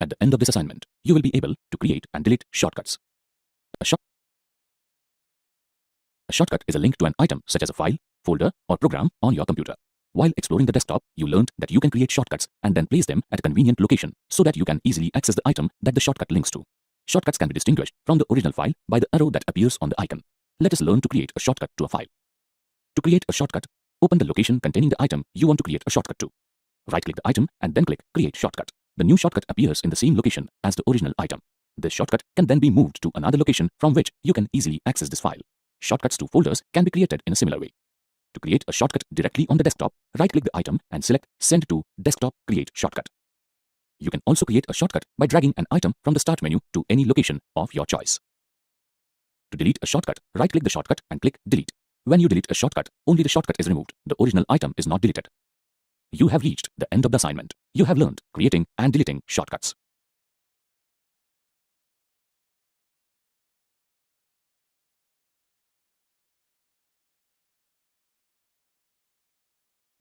At the end of this assignment, you will be able to create and delete shortcuts. A shortcut is a link to an item such as a file, folder, or program on your computer. While exploring the desktop, you learned that you can create shortcuts and then place them at a convenient location so that you can easily access the item that the shortcut links to. Shortcuts can be distinguished from the original file by the arrow that appears on the icon. Let us learn to create a shortcut to a file. To create a shortcut, open the location containing the item you want to create a shortcut to. Right-click the item and then click Create Shortcut. The new shortcut appears in the same location as the original item. This shortcut can then be moved to another location from which you can easily access this file. Shortcuts to folders can be created in a similar way. To create a shortcut directly on the desktop, right-click the item and select Send to Desktop Create Shortcut. You can also create a shortcut by dragging an item from the Start menu to any location of your choice. To delete a shortcut, right-click the shortcut and click Delete. When you delete a shortcut, only the shortcut is removed. The original item is not deleted. You have reached the end of the assignment. You have learned creating and deleting shortcuts.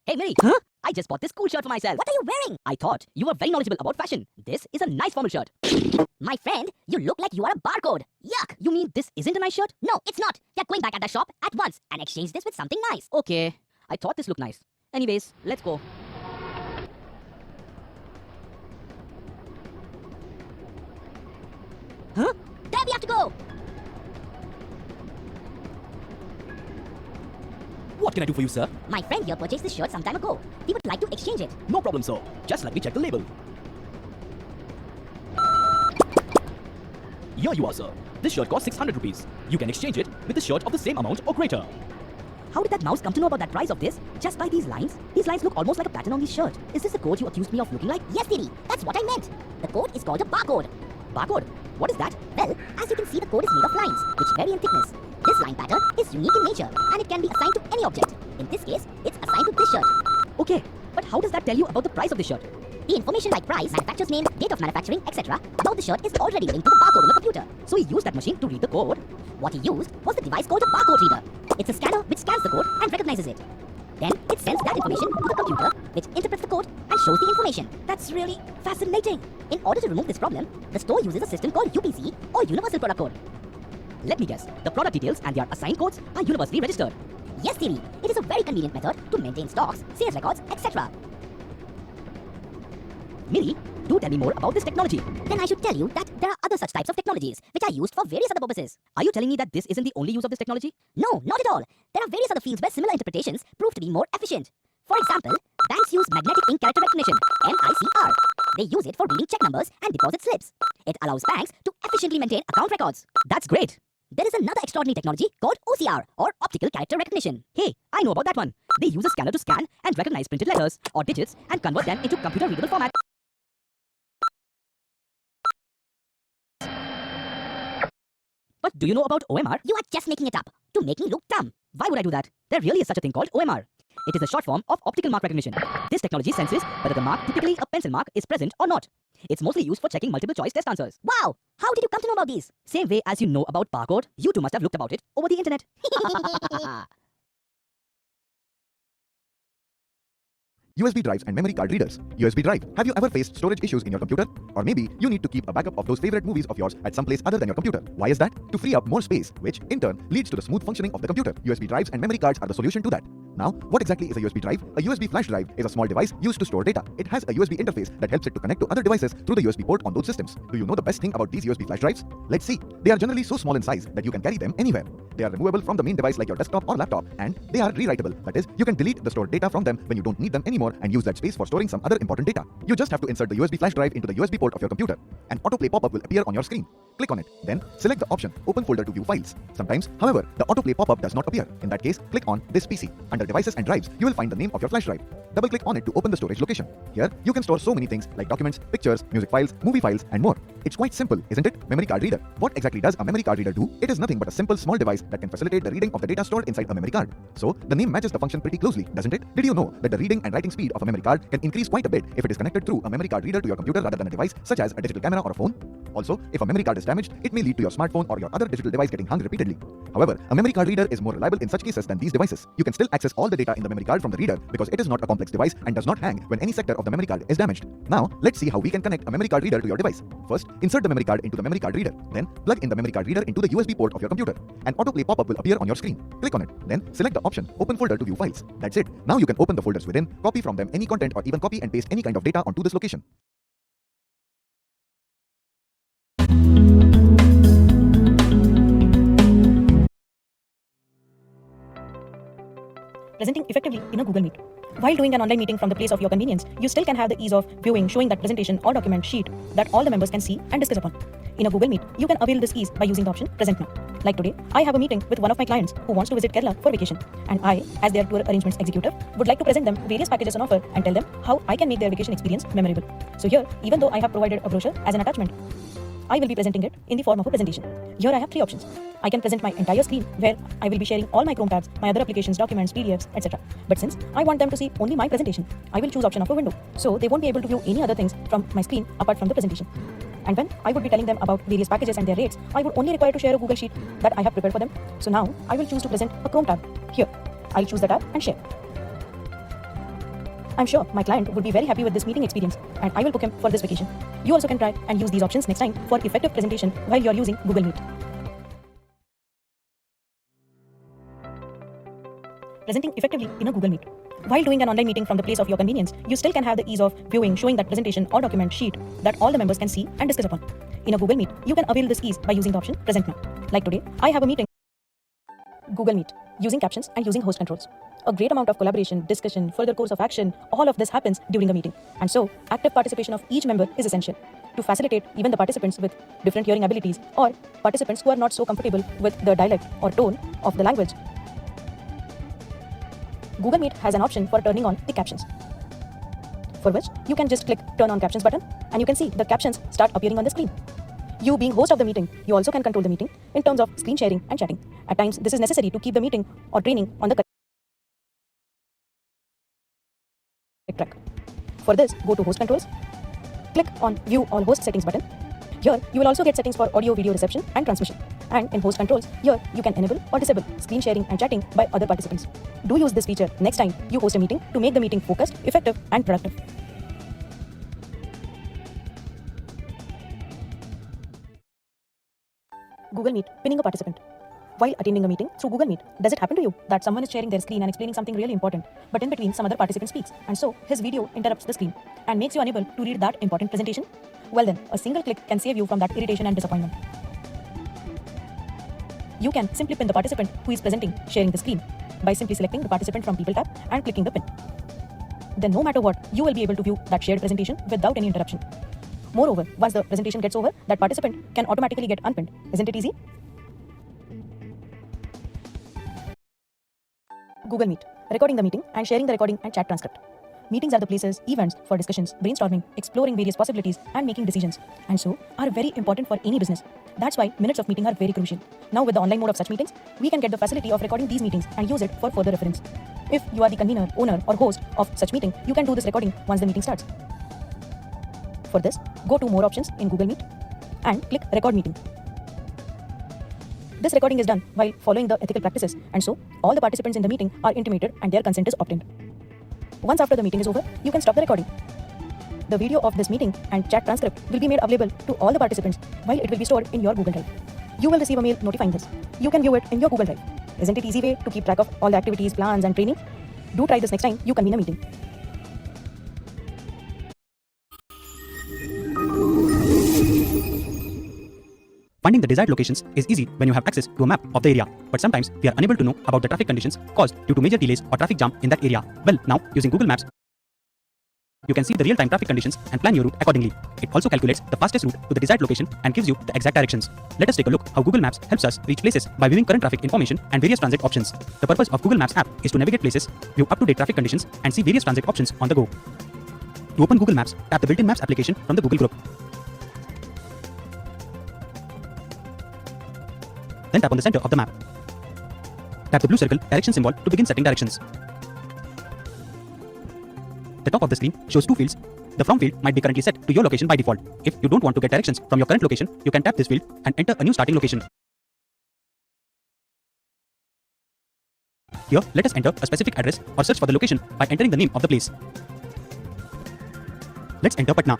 Hey, Mary. Huh? I just bought this cool shirt for myself. What are you wearing? I thought you were very knowledgeable about fashion. This is a nice formal shirt. My friend, you look like you are a barcode. Yuck. You mean this isn't a nice shirt? No, it's not. You're going back at the shop at once and exchange this with something nice. Okay. I thought this looked nice. Anyways, let's go. Huh? There we have to go. What can I do for you, sir? My friend here purchased this shirt some time ago. We would like to exchange it. No problem, sir. Just let me check the label. Here you are, sir. This shirt costs 600 rupees. You can exchange it with a shirt of the same amount or greater. How did that mouse come to know about that price of this? Just by these lines? These lines look almost like a pattern on his shirt. Is this the code you accused me of looking like? Yes, Didi. That's what I meant. The code is called a barcode. Barcode? What is that? Well, as you can see, the code is made of lines, which vary in thickness. This line pattern is unique in nature, and it can be assigned to any object. In this case, it's assigned to this shirt. Okay, but how does that tell you about the price of the shirt? The information like price, manufacturer's name, date of manufacturing, etc. about the shirt is already linked to the barcode on the computer. So he used that machine to read the code? What he used was the device called a barcode reader. It's a scanner which scans the code and recognizes it. Then it sends that information to the computer, which interprets the code and shows the information. That's really fascinating. In order to remove this problem, the store uses a system called UPC or Universal Product Code. Let me guess, the product details and their assigned codes are universally registered. Yes, Siri. It is a very convenient method to maintain stocks, sales records, etc. Miri, do tell me more about this technology. Then I should tell you that there are other such types of technologies which are used for various other purposes. Are you telling me that this isn't the only use of this technology? No, not at all. There are various other fields where similar interpretations prove to be more efficient. For example, banks use magnetic ink character recognition, MICR. They use it for reading check numbers and deposit slips. It allows banks to efficiently maintain account records. That's great. There is another extraordinary technology called OCR, or optical character recognition. Hey, I know about that one. They use a scanner to scan and recognize printed letters or digits and convert them into computer-readable format. But do you know about OMR? You are just making it up to make me look dumb. Why would I do that? There really is such a thing called OMR. It is a short form of optical mark recognition. This technology senses whether the mark, typically a pencil mark, is present or not. It's mostly used for checking multiple choice test answers. Wow! How did you come to know about these? Same way as you know about barcode, you too must have looked about it over the internet. USB drives and memory card readers. USB drive. Have you ever faced storage issues in your computer? Or maybe you need to keep a backup of those favorite movies of yours at some place other than your computer. Why is that? To free up more space, which in turn leads to the smooth functioning of the computer. USB drives and memory cards are the solution to that. Now, what exactly is a USB drive? A USB flash drive is a small device used to store data. It has a USB interface that helps it to connect to other devices through the USB port on those systems. Do you know the best thing about these USB flash drives? Let's see. They are generally so small in size that you can carry them anywhere. They are removable from the main device like your desktop or laptop, and they are rewritable. That is, you can delete the stored data from them when you don't need them anymore and use that space for storing some other important data. You just have to insert the USB flash drive into the USB port of your computer. An autoplay pop-up will appear on your screen. Click on it, then select the option Open Folder to view files. Sometimes, however, the autoplay pop-up does not appear. In that case, click on This PC. Under Devices and Drives, you will find the name of your flash drive. Double-click on it to open the storage location. Here, you can store so many things like documents, pictures, music files, movie files, and more. It's quite simple, isn't it? Memory card reader. What exactly does a memory card reader do? It is nothing but a simple small device that can facilitate the reading of the data stored inside a memory card. So, the name matches the function pretty closely, doesn't it? Did you know that the reading and writing speed of a memory card can increase quite a bit if it is connected through a memory card reader to your computer rather than a device such as a digital camera or a phone? Also, if a memory card is damaged, it may lead to your smartphone or your other digital device getting hung repeatedly. However, a memory card reader is more reliable in such cases than these devices. You can still access all the data in the memory card from the reader because it is not a complex device and does not hang when any sector of the memory card is damaged. Now, let's see how we can connect a memory card reader to your device. First, insert the memory card into the memory card reader. Then, plug in the memory card reader into the USB port of your computer. An autoplay pop-up will appear on your screen. Click on it. Then, select the option Open Folder to view files. That's it. Now you can open the folders within, copy from them any content, or even copy and paste any kind of data onto this location. Presenting effectively in a Google Meet. While doing an online meeting from the place of your convenience, you still can have the ease of viewing, showing that presentation or document sheet that all the members can see and discuss upon. In a Google Meet, you can avail this ease by using the option Present Now. Like today, I have a meeting with one of my clients who wants to visit Kerala for vacation, and I, as their tour arrangements executive, would like to present them various packages on offer and tell them how I can make their vacation experience memorable. So here, even though I have provided a brochure as an attachment, I will be presenting it in the form of a presentation. Here I have three options. I can present my entire screen where I will be sharing all my Chrome tabs, my other applications, documents, PDFs, etc. But since I want them to see only my presentation, I will choose option of a window. So they won't be able to view any other things from my screen apart from the presentation. And when I would be telling them about various packages and their rates, I would only require to share a Google Sheet that I have prepared for them. So now I will choose to present a Chrome tab. Here, I'll choose the tab and share. I'm sure my client would be very happy with this meeting experience, and I will book him for this vacation. You also can try and use these options next time for effective presentation while you are using Google Meet. Presenting effectively in a Google Meet. While doing an online meeting from the place of your convenience, you still can have the ease of viewing, showing that presentation or document sheet that all the members can see and discuss upon. In a Google Meet, you can avail this ease by using the option Present Now. Like today, I have a meeting. Google Meet, using captions and using host controls. A great amount of collaboration, discussion, further course of action, all of this happens during a meeting. And so, active participation of each member is essential to facilitate even the participants with different hearing abilities or participants who are not so comfortable with the dialect or tone of the language. Google Meet has an option for turning on the captions, for which you can just click Turn on Captions button and you can see the captions start appearing on the screen. You being host of the meeting, you also can control the meeting in terms of screen sharing and chatting. At times, this is necessary to keep the meeting or training on the correct track. For this, go to Host Controls, click on View All Host Settings button. Here, you will also get settings for audio, video reception and transmission. And in Host Controls, here you can enable or disable screen sharing and chatting by other participants. Do use this feature next time you host a meeting to make the meeting focused, effective and productive. Google Meet, pinning a participant. While attending a meeting through Google Meet, does it happen to you that someone is sharing their screen and explaining something really important, but in between some other participant speaks, and so his video interrupts the screen and makes you unable to read that important presentation? Well then, a single click can save you from that irritation and disappointment. You can simply pin the participant who is presenting, sharing the screen, by simply selecting the participant from People tab and clicking the pin. Then no matter what, you will be able to view that shared presentation without any interruption. Moreover, once the presentation gets over, that participant can automatically get unpinned. Isn't it easy? Google Meet, recording the meeting and sharing the recording and chat transcript. Meetings are the places, events for discussions, brainstorming, exploring various possibilities and making decisions, and so are very important for any business. That's why minutes of meeting are very crucial. Now with the online mode of such meetings, we can get the facility of recording these meetings and use it for further reference. If you are the convener, owner or host of such meeting, you can do this recording once the meeting starts. For this, go to More Options in Google Meet and click Record Meeting. This recording is done while following the ethical practices, and so all the participants in the meeting are intimated and their consent is obtained. Once after the meeting is over, you can stop the recording. The video of this meeting and chat transcript will be made available to all the participants while it will be stored in your Google Drive. You will receive a mail notifying this. You can view it in your Google Drive. Isn't it easy way to keep track of all the activities, plans and training? Do try this next time you convene a meeting. Finding the desired locations is easy when you have access to a map of the area, but sometimes we are unable to know about the traffic conditions caused due to major delays or traffic jam in that area. Well, now using Google Maps, you can see the real-time traffic conditions and plan your route accordingly. It also calculates the fastest route to the desired location and gives you the exact directions. Let us take a look how Google Maps helps us reach places by viewing current traffic information and various transit options. The purpose of Google Maps app is to navigate places, view up-to-date traffic conditions, and see various transit options on the go. To open Google Maps, tap the built-in Maps application from the Google group. Then tap on the center of the map. Tap the blue circle direction symbol to begin setting directions. The top of the screen shows two fields, The from field might be currently set to your location by default. If you don't want to get directions from your current location, you can tap this field and enter a new starting location. Here, let us enter a specific address or search for the location by entering the name of the place. Let's enter Patna.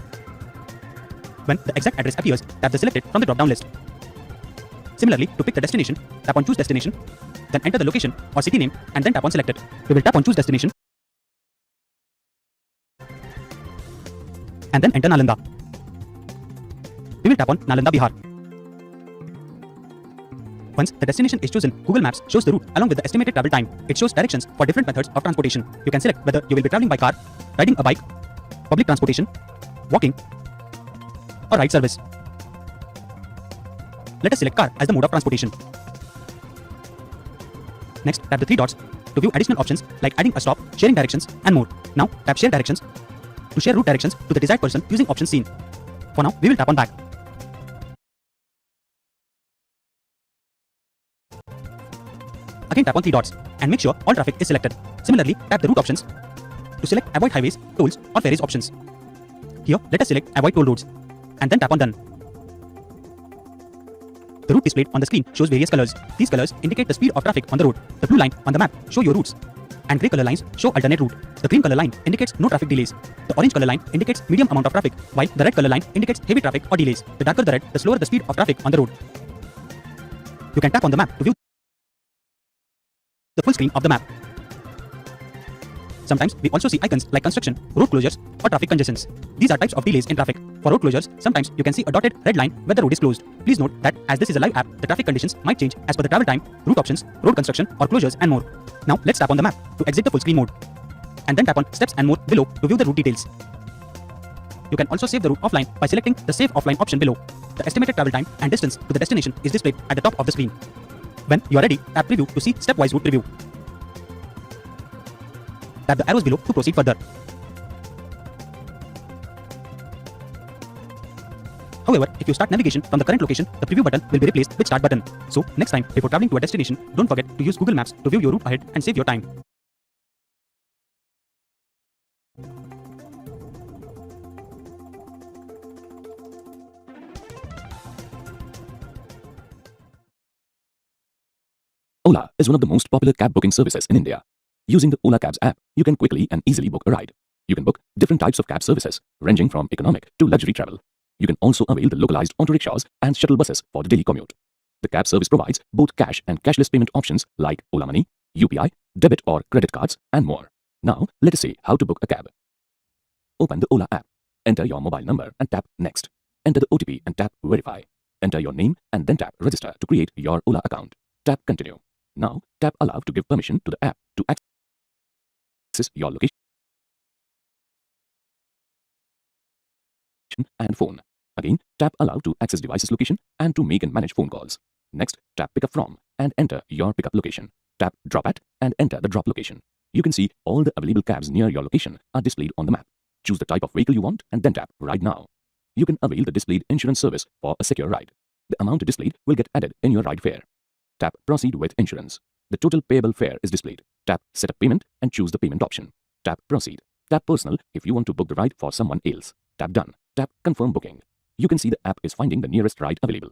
When the exact address appears, tap the selected from the drop-down list. Similarly, to pick the destination, tap on choose destination, then enter the location or city name and then tap on selected. We will tap on choose destination and then enter Nalanda. We will tap on Nalanda, Bihar. Once the destination is chosen, Google Maps shows the route along with the estimated travel time. It shows directions for different methods of transportation. You can select whether you will be traveling by car, riding a bike, public transportation, walking, or ride service. Let us select car as the mode of transportation. Next, tap the three dots to view additional options like adding a stop, sharing directions, and more. Now, tap share directions to share route directions to the desired person using option seen. For now, we will tap on back. Again, tap on three dots and make sure all traffic is selected. Similarly, tap the route options to select avoid highways, tolls, or ferries options. Here, let us select avoid toll roads and then tap on done. The route displayed on the screen shows various colors. These colors indicate the speed of traffic on the road. The blue line on the map show your routes, and grey color lines show alternate route. The green color line indicates no traffic delays. The orange color line indicates medium amount of traffic, while the red color line indicates heavy traffic or delays. The darker the red, the slower the speed of traffic on the road. You can tap on the map to view the full screen of the map. Sometimes we also see icons like construction, road closures, or traffic congestions. These are types of delays in traffic. For road closures, sometimes you can see a dotted red line where the road is closed. Please note that as this is a live app, the traffic conditions might change as per the travel time, route options, road construction, or closures, and more. Now let's tap on the map to exit the full screen mode. And then tap on steps and more below to view the route details. You can also save the route offline by selecting the save offline option below. The estimated travel time and distance to the destination is displayed at the top of the screen. When you are ready, tap preview to see stepwise route preview. Tap the arrows below to proceed further. However, if you start navigation from the current location, the preview button will be replaced with start button. So, next time before traveling to a destination, don't forget to use Google Maps to view your route ahead and save your time. Ola is one of the most popular cab booking services in India. Using the Ola Cabs app, you can quickly and easily book a ride. You can book different types of cab services, ranging from economic to luxury travel. You can also avail the localized auto rickshaws and shuttle buses for the daily commute. The cab service provides both cash and cashless payment options like Ola Money, UPI, debit or credit cards, and more. Now, let us see how to book a cab. Open the Ola app. Enter your mobile number and tap Next. Enter the OTP and tap Verify. Enter your name and then tap Register to create your Ola account. Tap Continue. Now, tap Allow to give permission to the app to access your location and phone. Again, tap Allow to access device's location and to make and manage phone calls. Next, tap Pick up from and enter your pickup location. Tap Drop at and enter the drop location. You can see all the available cabs near your location are displayed on the map. Choose the type of vehicle you want and then tap Ride Now. You can avail the displayed insurance service for a secure ride. The amount displayed will get added in your ride fare. Tap Proceed with Insurance. The total payable fare is displayed. Tap Set up payment and choose the payment option. Tap Proceed. Tap Personal if you want to book the ride for someone else. Tap Done. Tap Confirm Booking. You can see the app is finding the nearest ride available.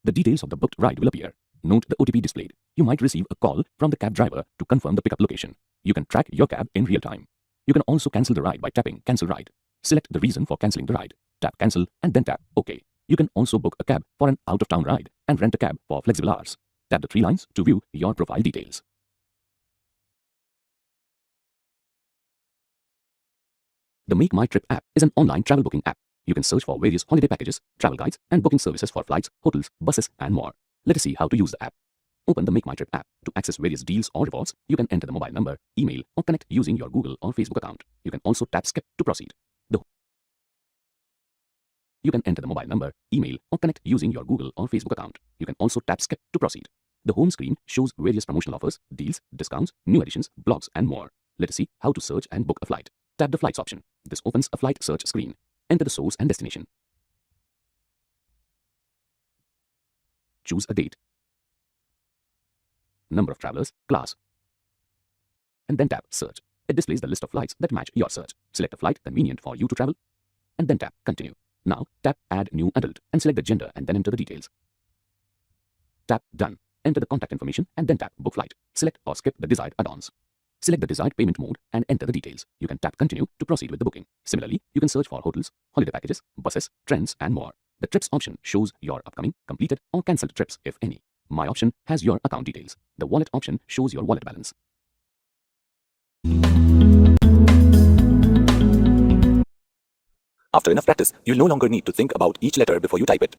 The details of the booked ride will appear. Note the OTP displayed. You might receive a call from the cab driver to confirm the pickup location. You can track your cab in real time. You can also cancel the ride by tapping Cancel Ride. Select the reason for cancelling the ride. Tap Cancel and then tap OK. You can also book a cab for an out-of-town ride and rent a cab for flexible hours. Tap the three lines to view your profile details. The Make My Trip app is an online travel booking app. You can search for various holiday packages, travel guides, and booking services for flights, hotels, buses, and more. Let us see how to use the app. Open the Make My Trip app. To access various deals or rewards, you can enter the mobile number, email, or connect using your Google or Facebook account. You can also tap Skip to proceed. You can enter the mobile number, email, or connect using your Google or Facebook account. You can also tap Skip to proceed. The home screen shows various promotional offers, deals, discounts, new additions, blogs, and more. Let us see how to search and book a flight. Tap the Flights option. This opens a flight search screen. Enter the source and destination. Choose a date, number of travelers, class, and then tap Search. It displays the list of flights that match your search. Select a flight convenient for you to travel. and then tap Continue. Now tap Add New Adult and select the gender and then enter the details. Tap Done. Enter the contact information and then tap Book Flight. Select or skip the desired add-ons. Select the desired payment mode and enter the details. You can tap Continue to proceed with the booking. Similarly, you can search for hotels, holiday packages, buses, trends, and more. The Trips option shows your upcoming, completed, or cancelled trips, if any. My option has your account details. The Wallet option shows your wallet balance. After enough practice, you'll no longer need to think about each letter before you type it.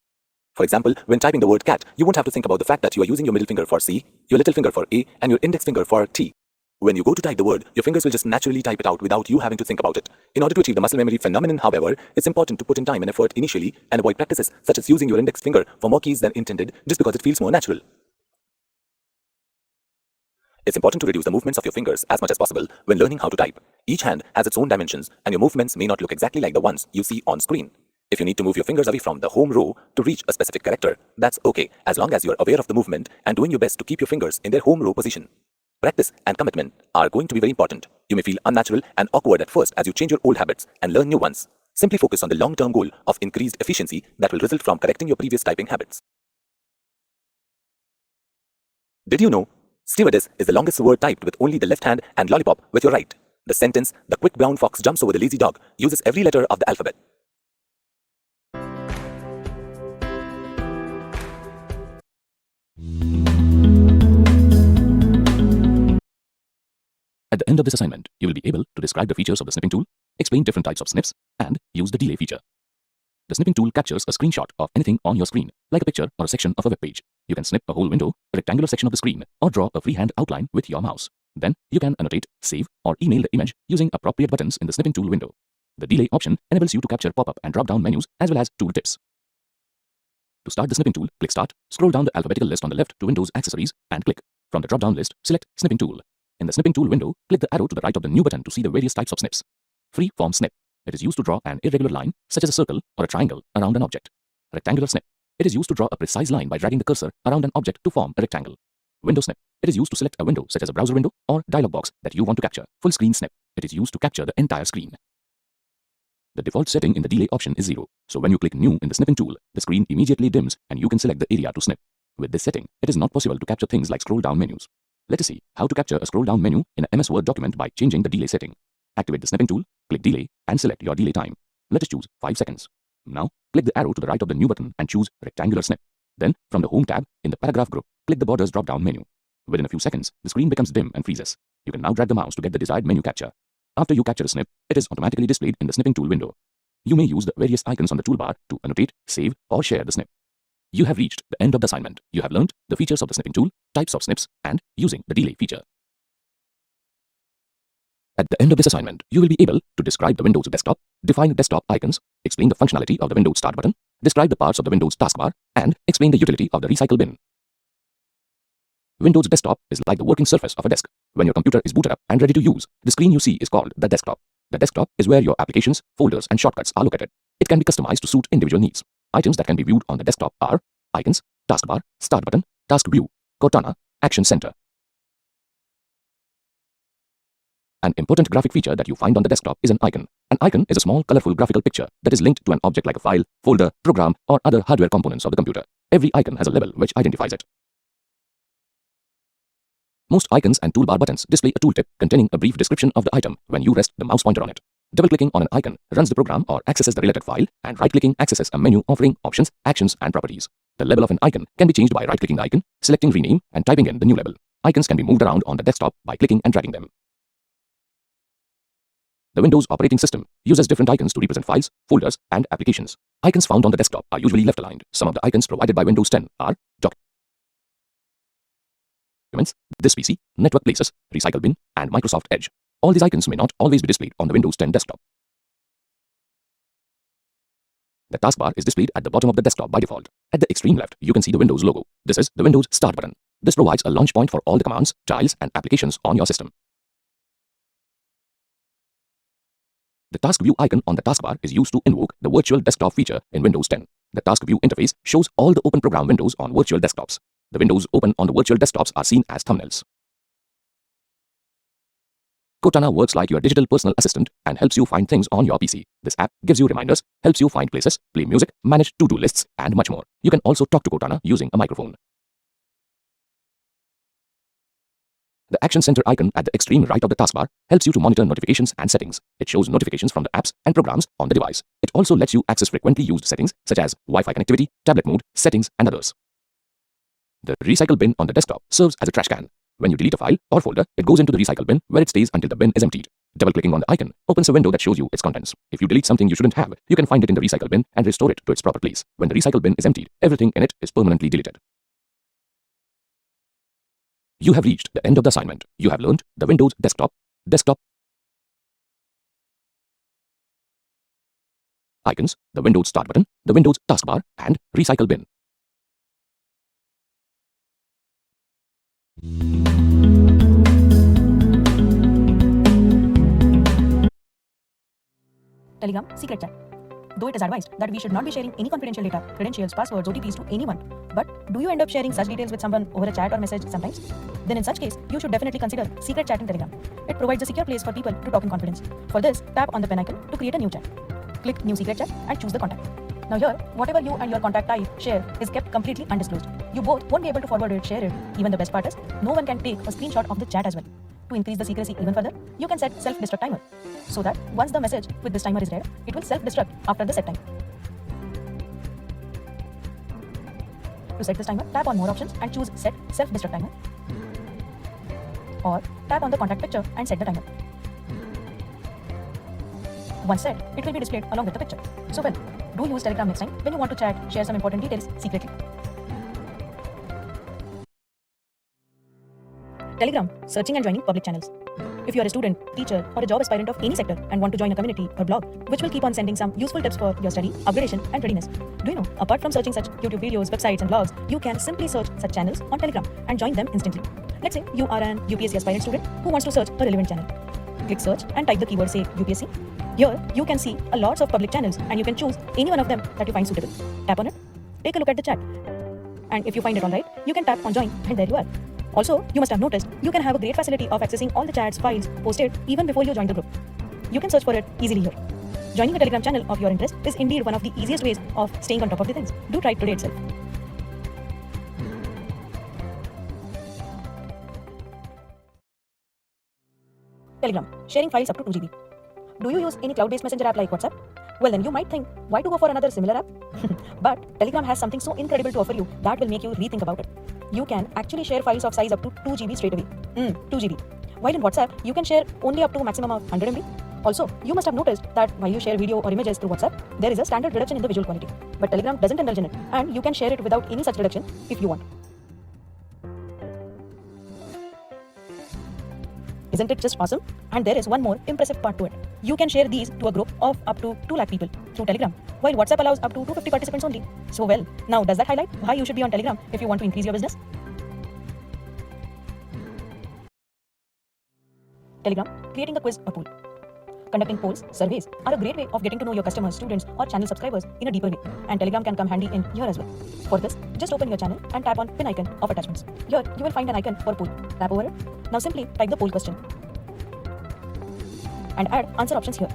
For example, when typing the word cat, you won't have to think about the fact that you are using your middle finger for C, your little finger for A, and your index finger for T. When you go to type the word, your fingers will just naturally type it out without you having to think about it. In order to achieve the muscle memory phenomenon, however, it's important to put in time and effort initially and avoid practices such as using your index finger for more keys than intended just because it feels more natural. It's important to reduce the movements of your fingers as much as possible when learning how to type. Each hand has its own dimensions, and your movements may not look exactly like the ones you see on screen. If you need to move your fingers away from the home row to reach a specific character, that's okay, as long as you're aware of the movement and doing your best to keep your fingers in their home row position. Practice and commitment are going to be very important. You may feel unnatural and awkward at first as you change your old habits and learn new ones. Simply focus on the long-term goal of increased efficiency that will result from correcting your previous typing habits. Did you know? Stewardess is the longest word typed with only the left hand and lollipop with your right. The sentence, "The quick brown fox jumps over the lazy dog," uses every letter of the alphabet. At the end of this assignment, you will be able to describe the features of the snipping tool, explain different types of snips, and use the delay feature. The snipping tool captures a screenshot of anything on your screen, like a picture or a section of a web page. You can snip a whole window, a rectangular section of the screen, or draw a freehand outline with your mouse. Then, you can annotate, save, or email the image using appropriate buttons in the snipping tool window. The delay option enables you to capture pop-up and drop-down menus as well as tool tips. To start the snipping tool, click Start, scroll down the alphabetical list on the left to Windows Accessories, and click. From the drop-down list, select Snipping Tool. In the Snipping Tool window, click the arrow to the right of the New button to see the various types of snips. Free-form snip. It is used to draw an irregular line, such as a circle or a triangle, around an object. Rectangular snip. It is used to draw a precise line by dragging the cursor around an object to form a rectangle. Window snip. It is used to select a window, such as a browser window or dialog box that you want to capture. Full screen snip. It is used to capture the entire screen. The default setting in the delay option is 0, so when you click New in the snipping tool, the screen immediately dims and you can select the area to snip. With this setting, it is not possible to capture things like scroll-down menus. Let us see how to capture a scroll-down menu in a MS Word document by changing the delay setting. Activate the snipping tool, click Delay, and select your delay time. Let us choose 5 seconds. Now, click the arrow to the right of the New button and choose Rectangular Snip. Then, from the Home tab, in the Paragraph group, click the Borders drop-down menu. Within a few seconds, the screen becomes dim and freezes. You can now drag the mouse to get the desired menu capture. After you capture a snip, it is automatically displayed in the snipping tool window. You may use the various icons on the toolbar to annotate, save, or share the snip. You have reached the end of the assignment. You have learned the features of the snipping tool, types of snips, and using the delay feature. At the end of this assignment, you will be able to describe the Windows desktop, define desktop icons, explain the functionality of the Windows Start button, describe the parts of the Windows taskbar, and explain the utility of the recycle bin. Windows desktop is like the working surface of a desk. When your computer is booted up and ready to use, the screen you see is called the desktop. The desktop is where your applications, folders, and shortcuts are located. It can be customized to suit individual needs. Items that can be viewed on the desktop are Icons, Taskbar, Start button, Task View, Cortana, Action Center. An important graphic feature that you find on the desktop is an icon. An icon is a small, colorful graphical picture that is linked to an object like a file, folder, program, or other hardware components of the computer. Every icon has a label which identifies it. Most icons and toolbar buttons display a tooltip containing a brief description of the item when you rest the mouse pointer on it. Double-clicking on an icon runs the program or accesses the related file, and right-clicking accesses a menu offering options, actions, and properties. The label of an icon can be changed by right-clicking the icon, selecting Rename, and typing in the new label. Icons can be moved around on the desktop by clicking and dragging them. The Windows operating system uses different icons to represent files, folders, and applications. Icons found on the desktop are usually left-aligned. Some of the icons provided by Windows 10 are Documents, This PC, Network Places, Recycle Bin, and Microsoft Edge. All these icons may not always be displayed on the Windows 10 desktop. The taskbar is displayed at the bottom of the desktop by default. At the extreme left, you can see the Windows logo. This is the Windows Start button. This provides a launch point for all the commands, tiles, and applications on your system. The Task View icon on the taskbar is used to invoke the Virtual Desktop feature in Windows 10. The Task View interface shows all the open program windows on virtual desktops. The windows open on the virtual desktops are seen as thumbnails. Cortana works like your digital personal assistant and helps you find things on your PC. This app gives you reminders, helps you find places, play music, manage to-do lists, and much more. You can also talk to Cortana using a microphone. The Action Center icon at the extreme right of the taskbar helps you to monitor notifications and settings. It shows notifications from the apps and programs on the device. It also lets you access frequently used settings such as Wi-Fi connectivity, tablet mode, settings, and others. The recycle bin on the desktop serves as a trash can. When you delete a file or folder, it goes into the recycle bin where it stays until the bin is emptied. Double-clicking on the icon opens a window that shows you its contents. If you delete something you shouldn't have, you can find it in the recycle bin and restore it to its proper place. When the recycle bin is emptied, everything in it is permanently deleted. You have reached the end of the assignment. You have learned the Windows desktop icons, the Windows Start button, the Windows taskbar, and recycle bin. Telegram secret chat. Though it is advised that we should not be sharing any confidential data, credentials, passwords, OTPs to anyone, but do you end up sharing such details with someone over a chat or message sometimes? Then in such case, you should definitely consider secret chat in Telegram. It provides a secure place for people to talk in confidence. For this, tap on the pen icon to create a new chat. Click New Secret Chat and choose the contact. Now here, whatever you and your contact type share is kept completely undisclosed. You both won't be able to forward it, share it. Even the best part is, no one can take a screenshot of the chat as well. To increase the secrecy even further, you can set self-destruct timer, so that once the message with this timer is read, it will self-destruct after the set time. To set this timer, tap on More Options and choose Set Self-Destruct Timer. Or tap on the contact picture and set the timer. Once set, it will be displayed along with the picture. So well, do use Telegram next time when you want to chat, share some important details secretly. Telegram, searching and joining public channels. If you are a student, teacher, or a job aspirant of any sector and want to join a community or blog which will keep on sending some useful tips for your study, upgradation, and readiness, do you know, apart from searching such YouTube videos, websites, and blogs, you can simply search such channels on Telegram and join them instantly. Let's say you are an UPSC aspirant student who wants to search a relevant channel. Click search and type the keyword, say UPSC. Here, you can see a lots of public channels and you can choose any one of them that you find suitable. Tap on it, take a look at the chat, and if you find it alright, you can tap on join, and there you are. Also, you must have noticed, you can have a great facility of accessing all the chats, files posted even before you join the group. You can search for it easily here. Joining a Telegram channel of your interest is indeed one of the easiest ways of staying on top of the things. Do try it today itself. Telegram, sharing files up to 2 GB. Do you use any cloud-based messenger app like WhatsApp? Well then you might think, why to go for another similar app? But Telegram has something so incredible to offer you that will make you rethink about it. You can actually share files of size up to 2 GB straight away. 2 GB. While in WhatsApp, you can share only up to a maximum of 100 MB. Also, you must have noticed that while you share video or images through WhatsApp, there is a standard reduction in the visual quality. But Telegram doesn't indulge in it, and you can share it without any such reduction if you want. Isn't it just awesome? And there is one more impressive part to it. You can share these to a group of up to 2 lakh people through Telegram, while WhatsApp allows up to 250 participants only. So well, now does that highlight why you should be on Telegram if you want to increase your business? Telegram, creating a quiz or poll. Conducting polls, surveys are a great way of getting to know your customers, students, or channel subscribers in a deeper way, and Telegram can come handy in here as well. For this, just open your channel and tap on pin icon of attachments. Here, you will find an icon for poll. Tap over it. Now simply type the poll question and add answer options here.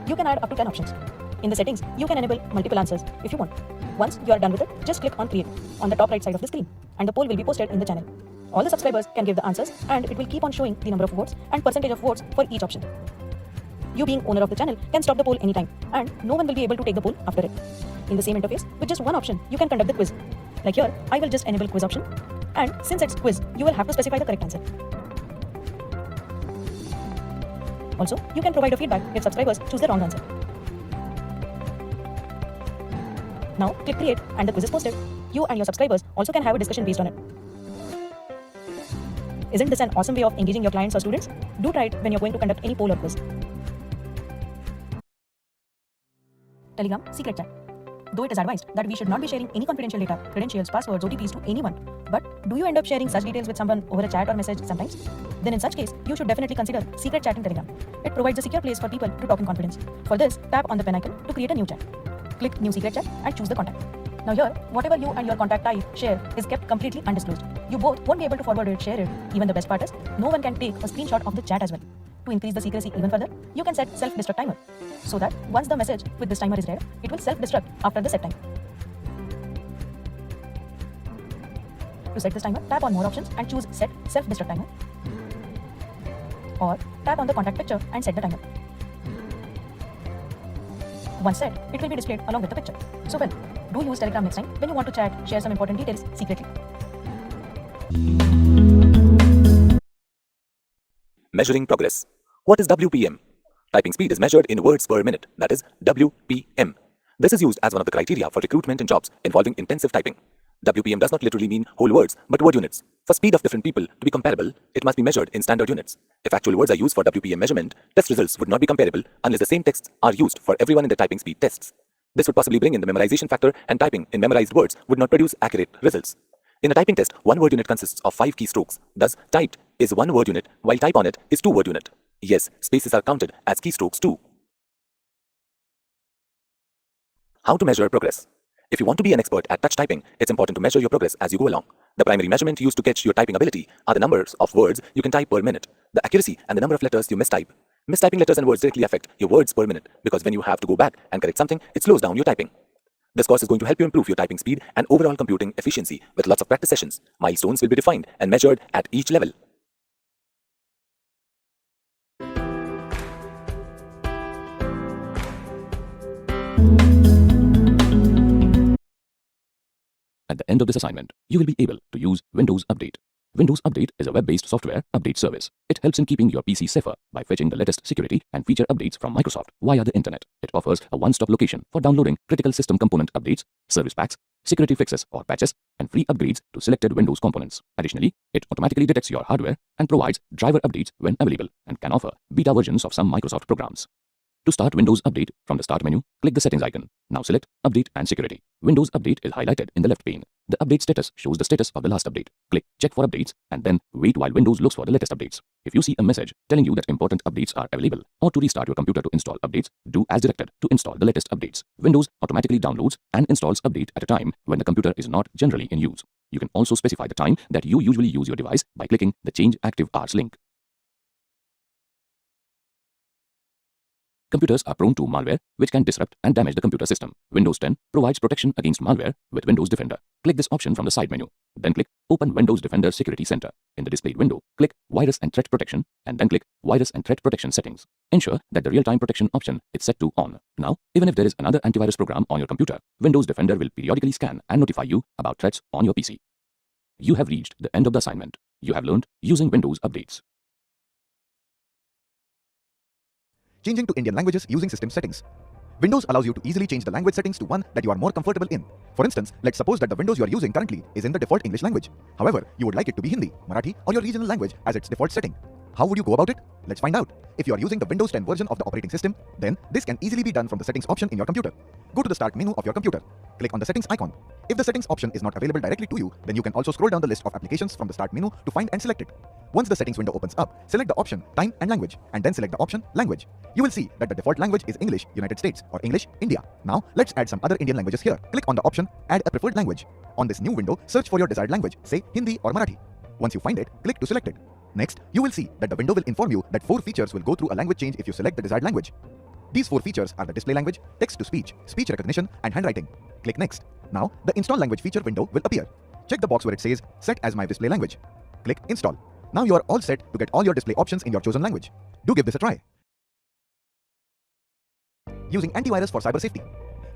You can add up to 10 options. In the settings, you can enable multiple answers if you want. Once you are done with it, just click on create on the top right side of the screen, and the poll will be posted in the channel. All the subscribers can give the answers, and it will keep on showing the number of votes and percentage of votes for each option. You being owner of the channel can stop the poll anytime, and no one will be able to take the poll after it. In the same interface, with just one option, you can conduct the quiz. Like here, I will just enable quiz option, and since it's quiz, you will have to specify the correct answer. Also, you can provide a feedback if subscribers choose the wrong answer. Now, click create and the quiz is posted. You and your subscribers also can have a discussion based on it. Isn't this an awesome way of engaging your clients or students? Do try it when you're going to conduct any poll or quiz. Telegram secret chat. Though it is advised that we should not be sharing any confidential data, credentials, passwords, OTPs to anyone, but do you end up sharing such details with someone over a chat or message sometimes? Then in such case, you should definitely consider secret chat in Telegram. It provides a secure place for people to talk in confidence. For this, tap on the pen icon to create a new chat. Click New Secret Chat and choose the contact. Now here, whatever you and your contact type share is kept completely undisclosed. You both won't be able to forward it, share it. Even the best part is, no one can take a screenshot of the chat as well. To increase the secrecy even further, you can set self-destruct timer so that once the message with this timer is read, it will self-destruct after the set time. To set this timer, tap on more options and choose set self-destruct timer, or tap on the contact picture and set the timer. Once set, it will be displayed along with the picture. So well, do use Telegram next time when you want to chat, share some important details secretly. Measuring progress. What is WPM? Typing speed is measured in words per minute, that is WPM. This is used as one of the criteria for recruitment in jobs involving intensive typing. WPM does not literally mean whole words, but word units. For speed of different people to be comparable, it must be measured in standard units. If actual words are used for WPM measurement, test results would not be comparable unless the same texts are used for everyone in the typing speed tests. This would possibly bring in the memorization factor, and typing in memorized words would not produce accurate results. In a typing test, one word unit consists of 5 keystrokes. Thus, typed is 1 word unit, while type on it is 2 word unit. Yes, spaces are counted as keystrokes too. How to measure progress? If you want to be an expert at touch typing, it's important to measure your progress as you go along. The primary measurement used to gauge your typing ability are the numbers of words you can type per minute, the accuracy and the number of letters you mistype. Mistyping letters and words directly affect your words per minute because when you have to go back and correct something, it slows down your typing. This course is going to help you improve your typing speed and overall computing efficiency with lots of practice sessions. Milestones will be defined and measured at each level. At the end of this assignment, you will be able to use Windows Update. Windows Update is a web-based software update service. It helps in keeping your PC safer by fetching the latest security and feature updates from Microsoft via the internet. It offers a one-stop location for downloading critical system component updates, service packs, security fixes or patches, and free upgrades to selected Windows components. Additionally, it automatically detects your hardware and provides driver updates when available and can offer beta versions of some Microsoft programs. To start Windows Update, from the Start menu, click the Settings icon. Now select Update and Security. Windows Update is highlighted in the left pane. The update status shows the status of the last update. Click Check for updates and then wait while Windows looks for the latest updates. If you see a message telling you that important updates are available or to restart your computer to install updates, do as directed to install the latest updates. Windows automatically downloads and installs update at a time when the computer is not generally in use. You can also specify the time that you usually use your device by clicking the Change Active Hours link. Computers are prone to malware, which can disrupt and damage the computer system. Windows 10 provides protection against malware with Windows Defender. Click this option from the side menu. Then click Open Windows Defender Security Center. In the displayed window, click Virus and Threat Protection and then click Virus and Threat Protection Settings. Ensure that the real-time protection option is set to On. Now, even if there is another antivirus program on your computer, Windows Defender will periodically scan and notify you about threats on your PC. You have reached the end of the assignment. You have learned using Windows updates. Changing to Indian languages using system settings. Windows allows you to easily change the language settings to one that you are more comfortable in. For instance, let's suppose that the Windows you are using currently is in the default English language. However, you would like it to be Hindi, Marathi, or your regional language as its default setting. How would you go about it? Let's find out. If you are using the Windows 10 version of the operating system, then this can easily be done from the settings option in your computer. Go to the Start menu of your computer. Click on the settings icon. If the settings option is not available directly to you, then you can also scroll down the list of applications from the Start menu to find and select it. Once the settings window opens up, select the option Time and Language and then select the option Language. You will see that the default language is English, United States or English, India. Now, let's add some other Indian languages here. Click on the option Add a preferred language. On this new window, search for your desired language, say Hindi or Marathi. Once you find it, click to select it. Next, you will see that the window will inform you that 4 features will go through a language change if you select the desired language. These 4 features are the display language, text-to-speech, speech recognition, and handwriting. Click Next. Now, the Install Language feature window will appear. Check the box where it says Set as my display language. Click Install. Now you are all set to get all your display options in your chosen language. Do give this a try. Using antivirus for cyber safety.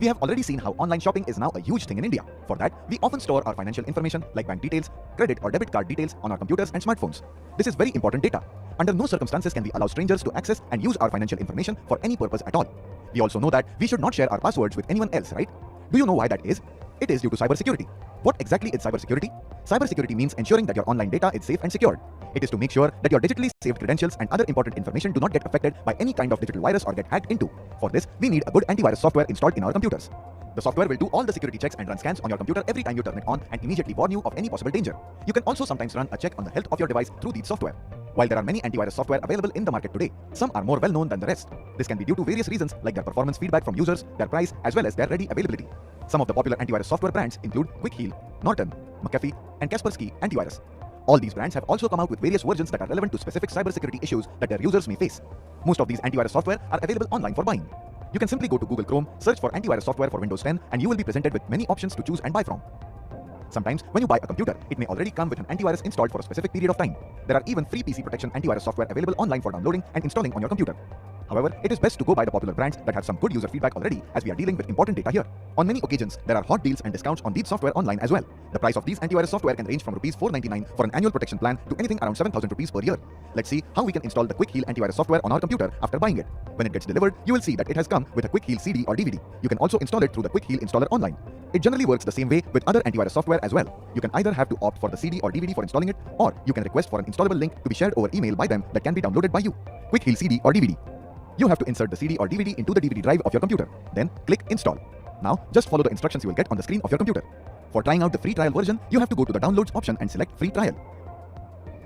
We have already seen how online shopping is now a huge thing in India. For that, we often store our financial information like bank details, credit or debit card details on our computers and smartphones. This is very important data. Under no circumstances can we allow strangers to access and use our financial information for any purpose at all. We also know that we should not share our passwords with anyone else, right? Do you know why that is? It is due to cybersecurity. What exactly is cybersecurity? Cybersecurity means ensuring that your online data is safe and secured. It is to make sure that your digitally saved credentials and other important information do not get affected by any kind of digital virus or get hacked into. For this, we need a good antivirus software installed in our computers. The software will do all the security checks and run scans on your computer every time you turn it on and immediately warn you of any possible danger. You can also sometimes run a check on the health of your device through these software. While there are many antivirus software available in the market today, some are more well known than the rest. This can be due to various reasons like their performance feedback from users, their price, as well as their ready availability. Some of the popular antivirus software brands include Quick Heal, Norton, McAfee, and Kaspersky Antivirus. All these brands have also come out with various versions that are relevant to specific cybersecurity issues that their users may face. Most of these antivirus software are available online for buying. You can simply go to Google Chrome, search for antivirus software for Windows 10, and you will be presented with many options to choose and buy from. Sometimes, when you buy a computer, it may already come with an antivirus installed for a specific period of time. There are even free PC protection antivirus software available online for downloading and installing on your computer. However, it is best to go by the popular brands that have some good user feedback already, as we are dealing with important data here. On many occasions, there are hot deals and discounts on these software online as well. The price of these antivirus software can range from Rs 499 for an annual protection plan to anything around 7,000 rupees per year. Let's see how we can install the Quick Heal antivirus software on our computer after buying it. When it gets delivered, you will see that it has come with a Quick Heal CD or DVD. You can also install it through the Quick Heal installer online. It generally works the same way with other antivirus software as well. You can either have to opt for the CD or DVD for installing it, or you can request for an installable link to be shared over email by them that can be downloaded by you. Quick Heal CD or DVD. You have to insert the CD or DVD into the DVD drive of your computer. Then click Install. Now, just follow the instructions you will get on the screen of your computer. For trying out the free trial version, you have to go to the Downloads option and select Free Trial.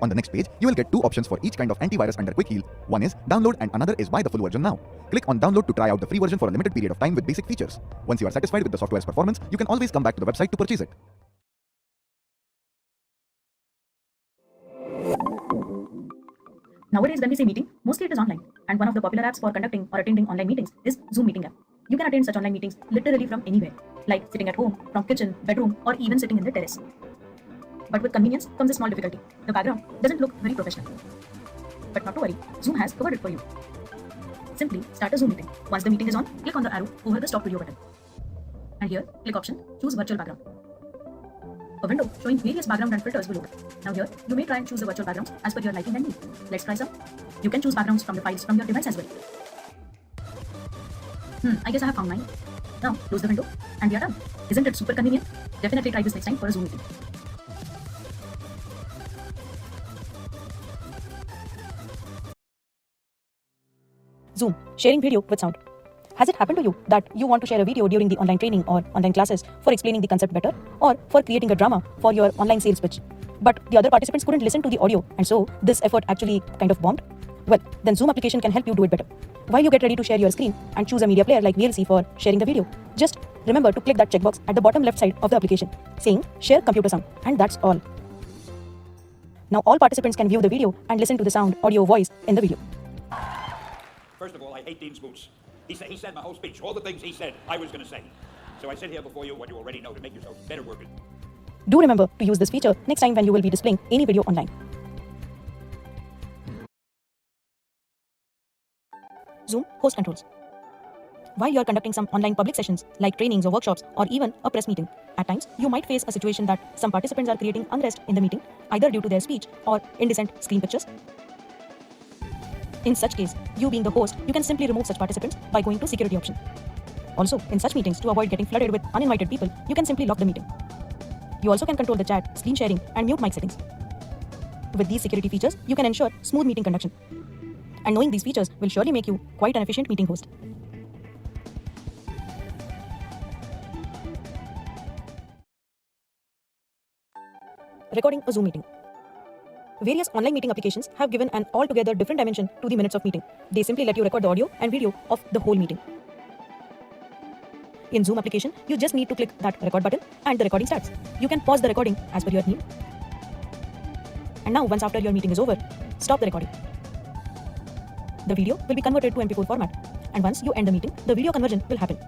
On the next page, you will get two options for each kind of antivirus under Quick Heal. One is Download and another is Buy the full version now. Click on Download to try out the free version for a limited period of time with basic features. Once you are satisfied with the software's performance, you can always come back to the website to purchase it. Nowadays, when we say meeting, mostly it is online. And one of the popular apps for conducting or attending online meetings is Zoom Meeting app. You can attend such online meetings literally from anywhere, like sitting at home, from kitchen, bedroom, or even sitting in the terrace. But with convenience comes a small difficulty. The background doesn't look very professional. But not to worry, Zoom has covered it for you. Simply start a Zoom meeting. Once the meeting is on, click on the arrow over the stop video button. And here, click option, choose virtual background. A window showing various background and filters will open. Now here, you may try and choose a virtual background as per your liking and need. Let's try some. You can choose backgrounds from the files from your device as well. I guess I have found mine. Now, close the window and we are done. Isn't it super convenient? Definitely try this next time for a Zoom meeting. Zoom, sharing video with sound. Has it happened to you that you want to share a video during the online training or online classes for explaining the concept better, or for creating a drama for your online sales pitch, but the other participants couldn't listen to the audio and so this effort actually kind of bombed? Well, then Zoom application can help you do it better. While you get ready to share your screen and choose a media player like VLC for sharing the video, just remember to click that checkbox at the bottom left side of the application saying share computer sound, and that's all. Now all participants can view the video and listen to the sound, audio, voice in the video. First of all, I hate Dean's boots. He said my whole speech, all the things he said I was going to say. So I said here before you what you already know to make yourself better working. Do remember to use this feature next time when you will be displaying any video online. Zoom host controls. While you are conducting some online public sessions like trainings or workshops or even a press meeting, at times you might face a situation that some participants are creating unrest in the meeting either due to their speech or indecent screen pictures. In such case, you being the host, you can simply remove such participants by going to security option. Also, in such meetings, to avoid getting flooded with uninvited people, you can simply lock the meeting. You also can control the chat, screen sharing, and mute mic settings. With these security features, you can ensure smooth meeting conduction. And knowing these features will surely make you quite an efficient meeting host. Recording a Zoom meeting. Various online meeting applications have given an altogether different dimension to the minutes of meeting. They simply let you record the audio and video of the whole meeting. In Zoom application, you just need to click that record button and the recording starts. You can pause the recording as per your need. And now, once after your meeting is over, stop the recording. The video will be converted to MP4 format. And once you end the meeting, the video conversion will happen.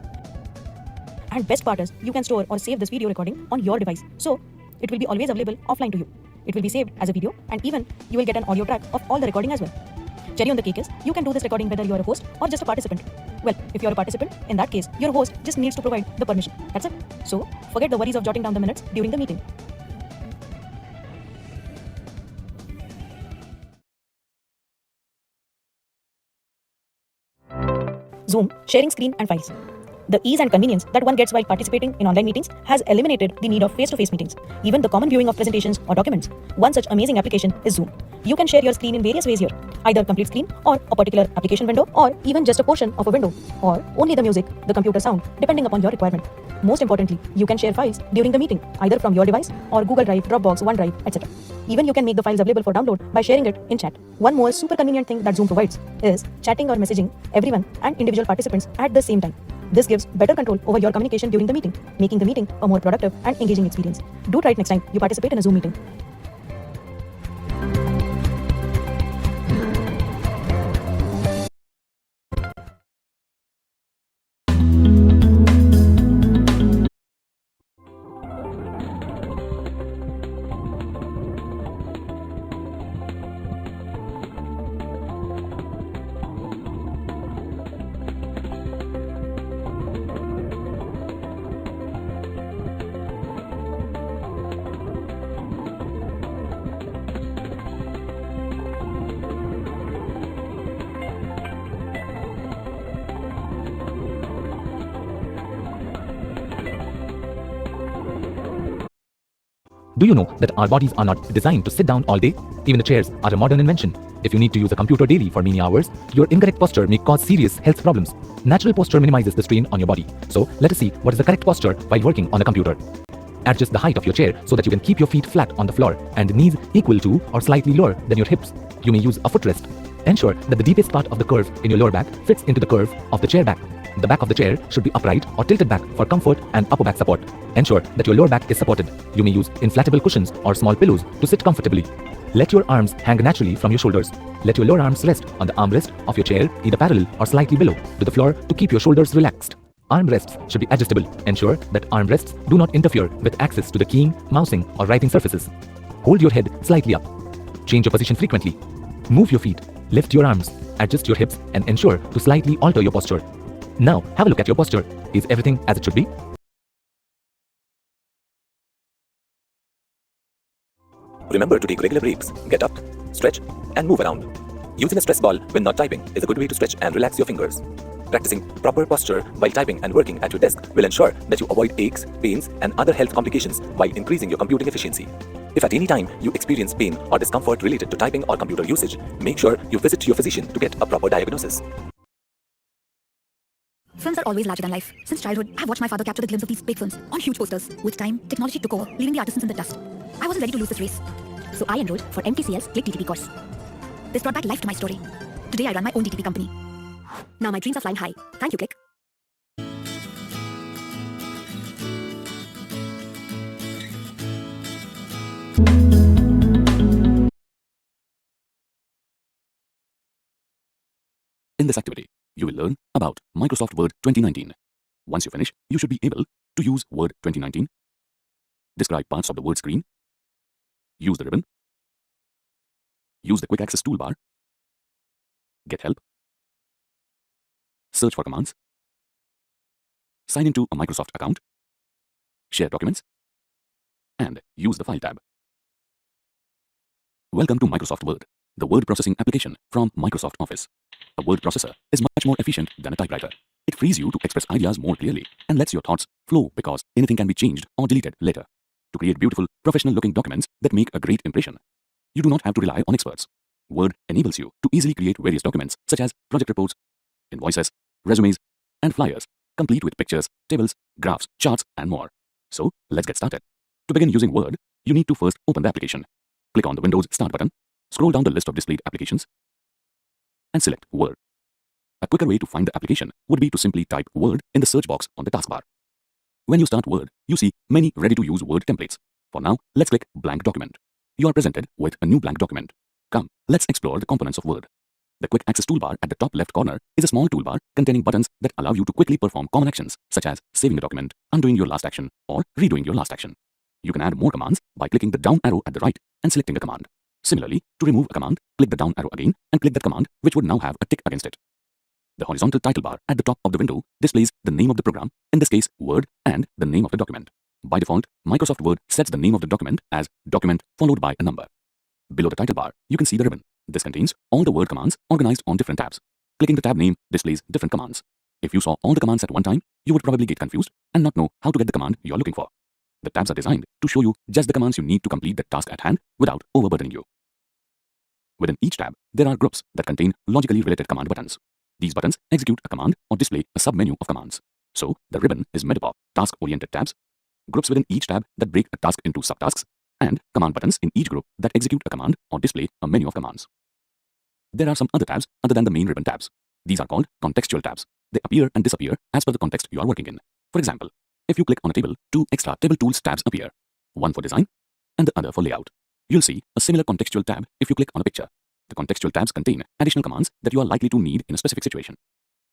And best part is, you can store or save this video recording on your device. So, it will be always available offline to you. It will be saved as a video, and even you will get an audio track of all the recording as well. Cherry on the cake is, you can do this recording whether you are a host or just a participant. Well, if you are a participant, in that case, your host just needs to provide the permission. That's it. So, forget the worries of jotting down the minutes during the meeting. Zoom, sharing screen and files. The ease and convenience that one gets while participating in online meetings has eliminated the need of face-to-face meetings, even the common viewing of presentations or documents. One such amazing application is Zoom. You can share your screen in various ways here, either complete screen or a particular application window, or even just a portion of a window, or only the music, the computer sound, depending upon your requirement. Most importantly, you can share files during the meeting, either from your device or Google Drive, Dropbox, OneDrive, etc. Even you can make the files available for download by sharing it in chat. One more super convenient thing that Zoom provides is chatting or messaging everyone and individual participants at the same time. This gives better control over your communication during the meeting, making the meeting a more productive and engaging experience. Do try it next time you participate in a Zoom meeting. Do you know that our bodies are not designed to sit down all day? Even the chairs are a modern invention. If you need to use a computer daily for many hours, your incorrect posture may cause serious health problems. Natural posture minimizes the strain on your body. So let us see what is the correct posture while working on a computer. Adjust the height of your chair so that you can keep your feet flat on the floor and knees equal to or slightly lower than your hips. You may use a footrest. Ensure that the deepest part of the curve in your lower back fits into the curve of the chair back. The back of the chair should be upright or tilted back for comfort and upper back support. Ensure that your lower back is supported. You may use inflatable cushions or small pillows to sit comfortably. Let your arms hang naturally from your shoulders. Let your lower arms rest on the armrest of your chair, either parallel or slightly below to the floor to keep your shoulders relaxed. Armrests should be adjustable. Ensure that armrests do not interfere with access to the keying, mousing or writing surfaces. Hold your head slightly up. Change your position frequently. Move your feet. Lift your arms. Adjust your hips and ensure to slightly alter your posture. Now, have a look at your posture. Is everything as it should be? Remember to take regular breaks, get up, stretch, and move around. Using a stress ball when not typing is a good way to stretch and relax your fingers. Practicing proper posture while typing and working at your desk will ensure that you avoid aches, pains, and other health complications while increasing your computing efficiency. If at any time you experience pain or discomfort related to typing or computer usage, make sure you visit your physician to get a proper diagnosis. Films are always larger than life. Since childhood, I've watched my father capture the glimpse of these big films on huge posters. With time, technology took over, leaving the artisans in the dust. I wasn't ready to lose this race, so I enrolled for MTCL's Click DTP course. This brought back life to my story. Today I run my own DTP company. Now my dreams are flying high. Thank you, Click. In this activity, you will learn about Microsoft Word 2019. Once you finish, you should be able to use Word 2019, describe parts of the Word screen, use the ribbon, use the Quick Access toolbar, get help, search for commands, sign into a Microsoft account, share documents, and use the File tab. Welcome to Microsoft Word, the word processing application from Microsoft Office. A word processor is much more efficient than a typewriter. It frees you to express ideas more clearly and lets your thoughts flow because anything can be changed or deleted later. To create beautiful, professional-looking documents that make a great impression, you do not have to rely on experts. Word enables you to easily create various documents such as project reports, invoices, resumes, and flyers, complete with pictures, tables, graphs, charts, and more. So, let's get started. To begin using Word, you need to first open the application. Click on the Windows Start button, scroll down the list of displayed applications, and select Word. A quicker way to find the application would be to simply type Word in the search box on the taskbar. When you start Word, you see many ready-to-use Word templates. For now, let's click Blank Document. You are presented with a new blank document. Come, let's explore the components of Word. The Quick Access toolbar at the top left corner is a small toolbar containing buttons that allow you to quickly perform common actions such as saving the document, undoing your last action, or redoing your last action. You can add more commands by clicking the down arrow at the right and selecting a command. Similarly, to remove a command, click the down arrow again and click that command, which would now have a tick against it. The horizontal title bar at the top of the window displays the name of the program, in this case Word, and the name of the document. By default, Microsoft Word sets the name of the document as document followed by a number. Below the title bar, you can see the ribbon. This contains all the Word commands organized on different tabs. Clicking the tab name displays different commands. If you saw all the commands at one time, you would probably get confused and not know how to get the command you are looking for. The tabs are designed to show you just the commands you need to complete the task at hand without overburdening you. Within each tab, there are groups that contain logically related command buttons. These buttons execute a command or display a submenu of commands. So, the ribbon is made up of task-oriented tabs, groups within each tab that break a task into subtasks, and command buttons in each group that execute a command or display a menu of commands. There are some other tabs other than the main ribbon tabs. These are called contextual tabs. They appear and disappear as per the context you are working in. For example, if you click on a table, two extra Table Tools tabs appear, one for design and the other for layout. You'll see a similar contextual tab if you click on a picture. The contextual tabs contain additional commands that you are likely to need in a specific situation.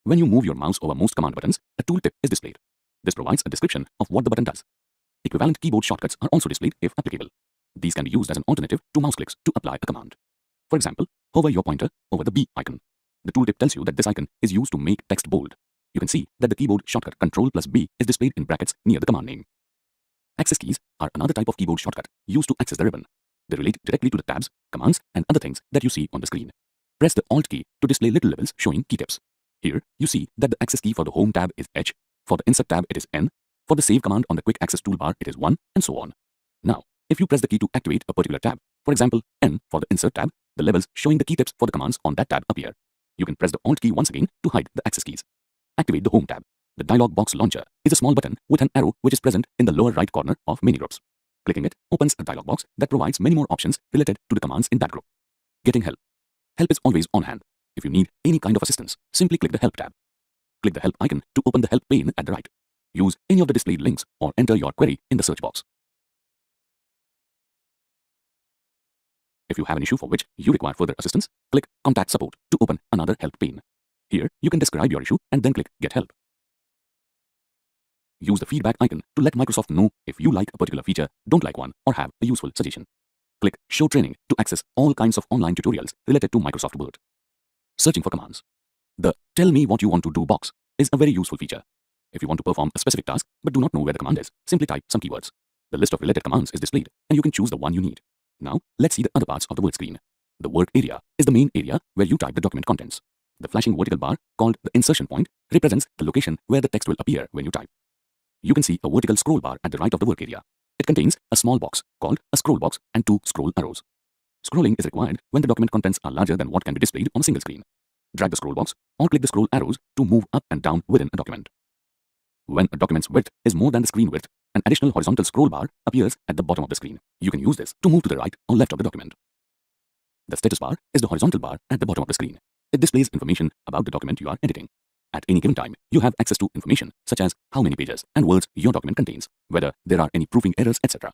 When you move your mouse over most command buttons, a tooltip is displayed. This provides a description of what the button does. Equivalent keyboard shortcuts are also displayed if applicable. These can be used as an alternative to mouse clicks to apply a command. For example, hover your pointer over the B icon. The tooltip tells you that this icon is used to make text bold. You can see that the keyboard shortcut Ctrl+B is displayed in brackets near the command name. Access keys are another type of keyboard shortcut used to access the ribbon. They relate directly to the tabs, commands, and other things that you see on the screen. Press the Alt key to display little labels showing key tips. Here, you see that the access key for the Home tab is H, for the Insert tab it is N, for the Save command on the Quick Access toolbar it is 1, and so on. Now, If you press the key to activate a particular tab, for example, N for the Insert tab, the levels showing the key tips for the commands on that tab appear. You can press the Alt key once again to hide the access keys. Activate the Home tab. The dialog box launcher is a small button with an arrow which is present in the lower right corner of many groups. Clicking it opens a dialog box that provides many more options related to the commands in that group. Getting help. Help is always on hand. If you need any kind of assistance, simply click the Help tab. Click the Help icon to open the Help pane at the right. Use any of the displayed links or enter your query in the search box. If you have an issue for which you require further assistance, click Contact Support to open another Help pane. Here, you can describe your issue and then click Get Help. Use the feedback icon to let Microsoft know if you like a particular feature, don't like one, or have a useful suggestion. Click Show Training to access all kinds of online tutorials related to Microsoft Word. Searching for commands. The Tell me what you want to do box is a very useful feature. If you want to perform a specific task but do not know where the command is, simply type some keywords. The list of related commands is displayed and you can choose the one you need. Now, let's see the other parts of the Word screen. The Work area is the main area where you type the document contents. The flashing vertical bar, called the insertion point, represents the location where the text will appear when you type. You can see a vertical scroll bar at the right of the work area. It contains a small box called a scroll box and 2 scroll arrows. Scrolling is required when the document contents are larger than what can be displayed on a single screen. Drag the scroll box or click the scroll arrows to move up and down within a document. When a document's width is more than the screen width, an additional horizontal scroll bar appears at the bottom of the screen. You can use this to move to the right or left of the document. The status bar is the horizontal bar at the bottom of the screen. It displays information about the document you are editing. At any given time, you have access to information such as how many pages and words your document contains, whether there are any proofing errors, etc.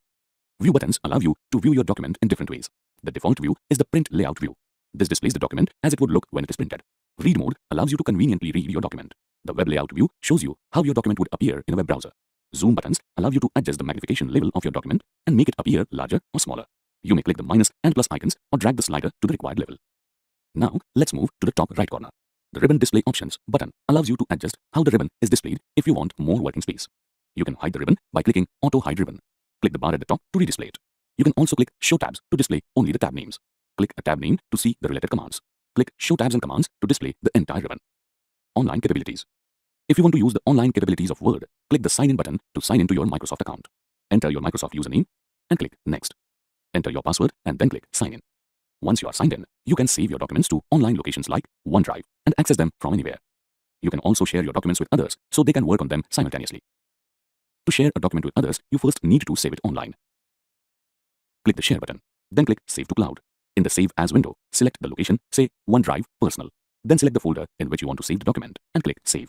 View buttons allow you to view your document in different ways. The default view is the Print Layout view. This displays the document as it would look when it is printed. Read mode allows you to conveniently read your document. The Web Layout view shows you how your document would appear in a web browser. Zoom buttons allow you to adjust the magnification level of your document and make it appear larger or smaller. You may click the minus and plus icons or drag the slider to the required level. Now, let's move to the top right corner. The Ribbon Display Options button allows you to adjust how the ribbon is displayed if you want more working space. You can hide the ribbon by clicking Auto Hide Ribbon. Click the bar at the top to redisplay it. You can also click Show Tabs to display only the tab names. Click a tab name to see the related commands. Click Show Tabs and Commands to display the entire ribbon. Online capabilities. If you want to use the online capabilities of Word, click the Sign In button to sign into your Microsoft account. Enter your Microsoft username and click Next. Enter your password and then click Sign In. Once you are signed in, you can save your documents to online locations like OneDrive and access them from anywhere. You can also share your documents with others so they can work on them simultaneously. To share a document with others, you first need to save it online. Click the Share button, then click Save to Cloud. In the Save As window, select the location, say OneDrive Personal. Then select the folder in which you want to save the document and click Save.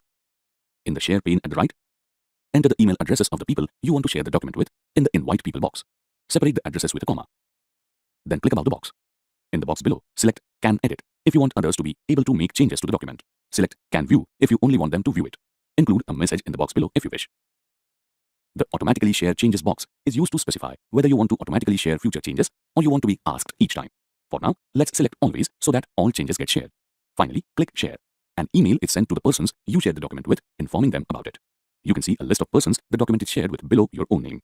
In the Share pane at the right, enter the email addresses of the people you want to share the document with in the Invite People box. Separate the addresses with a comma. Then click about the box. In the box below, select Can Edit if you want others to be able to make changes to the document. Select Can View if you only want them to view it. Include a message in the box below if you wish. The Automatically Share Changes box is used to specify whether you want to automatically share future changes or you want to be asked each time. For now, let's select Always so that all changes get shared. Finally, click Share. An email is sent to the persons you shared the document with, informing them about it. You can see a list of persons the document is shared with below your own name.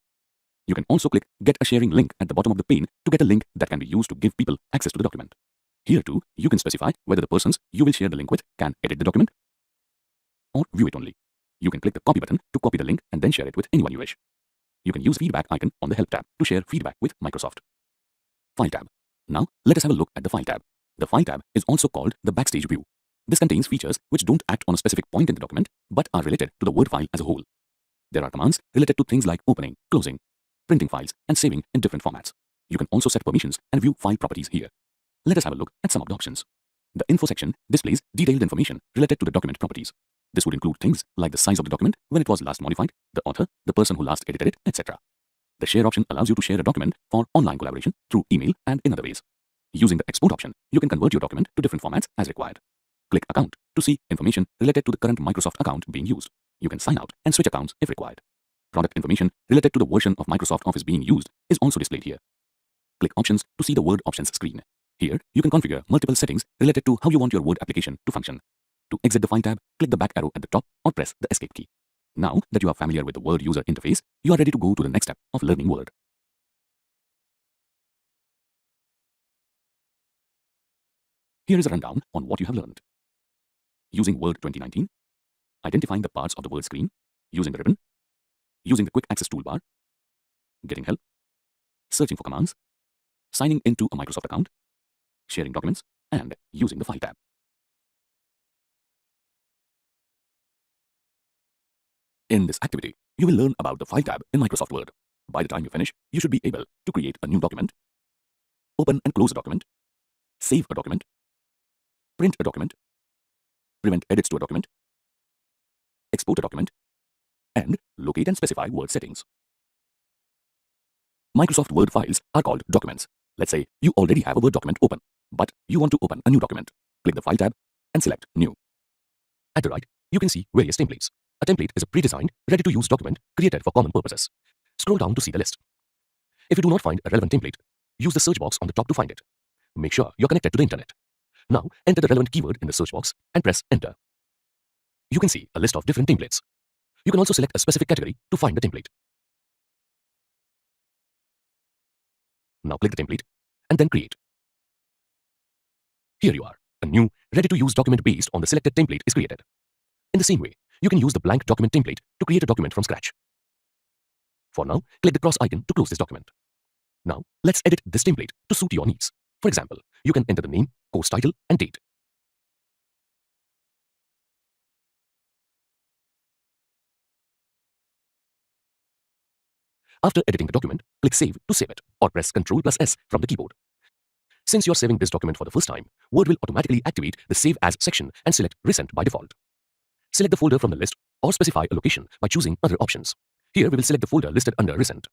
You can also click Get a Sharing Link at the bottom of the pane to get a link that can be used to give people access to the document. Here too, you can specify whether the persons you will share the link with can edit the document or view it only. You can click the Copy button to copy the link and then share it with anyone you wish. You can use Feedback icon on the Help tab to share feedback with Microsoft. File tab. Now, let us have a look at the File tab. The File tab is also called the Backstage view. This contains features which don't act on a specific point in the document but are related to the Word file as a whole. There are commands related to things like opening, closing, printing files, and saving in different formats. You can also set permissions and view file properties here. Let us have a look at some of the options. The Info section displays detailed information related to the document properties. This would include things like the size of the document when it was last modified, the author, the person who last edited it, etc. The Share option allows you to share a document for online collaboration through email and in other ways. Using the Export option, you can convert your document to different formats as required. Click Account to see information related to the current Microsoft account being used. You can sign out and switch accounts if required. Product information related to the version of Microsoft Office being used is also displayed here. Click Options to see the Word Options screen. Here, you can configure multiple settings related to how you want your Word application to function. To exit the File tab, click the back arrow at the top or press the Escape key. Now that you are familiar with the Word user interface, you are ready to go to the next step of learning Word. Here is a rundown on what you have learned. Using Word 2019, identifying the parts of the Word screen, using the ribbon, using the Quick Access toolbar, getting help, searching for commands, signing into a Microsoft account, sharing documents, and using the File tab. In this activity, you will learn about the File tab in Microsoft Word. By the time you finish, you should be able to create a new document, open and close a document, save a document, print a document, prevent edits to a document, export a document, and locate and specify Word settings. Microsoft Word files are called documents. Let's say you already have a Word document open, but you want to open a new document. Click the File tab and select New. At the right, you can see various templates. A template is a pre-designed, ready-to-use document created for common purposes. Scroll down to see the list. If you do not find a relevant template, use the search box on the top to find it. Make sure you're connected to the internet. Now, enter the relevant keyword in the search box and press Enter. You can see a list of different templates. You can also select a specific category to find the template. Now click the template and then Create. Here you are. A new, ready-to-use document based on the selected template is created. In the same way, you can use the blank document template to create a document from scratch. For now, click the cross icon to close this document. Now, let's edit this template to suit your needs. For example, you can enter the name, course title, and date. After editing the document, click Save to save it, or press Ctrl+S from the keyboard. Since you're saving this document for the first time, Word will automatically activate the Save As section and select Recent by default. Select the folder from the list or specify a location by choosing other options. Here we will select the folder listed under Recent.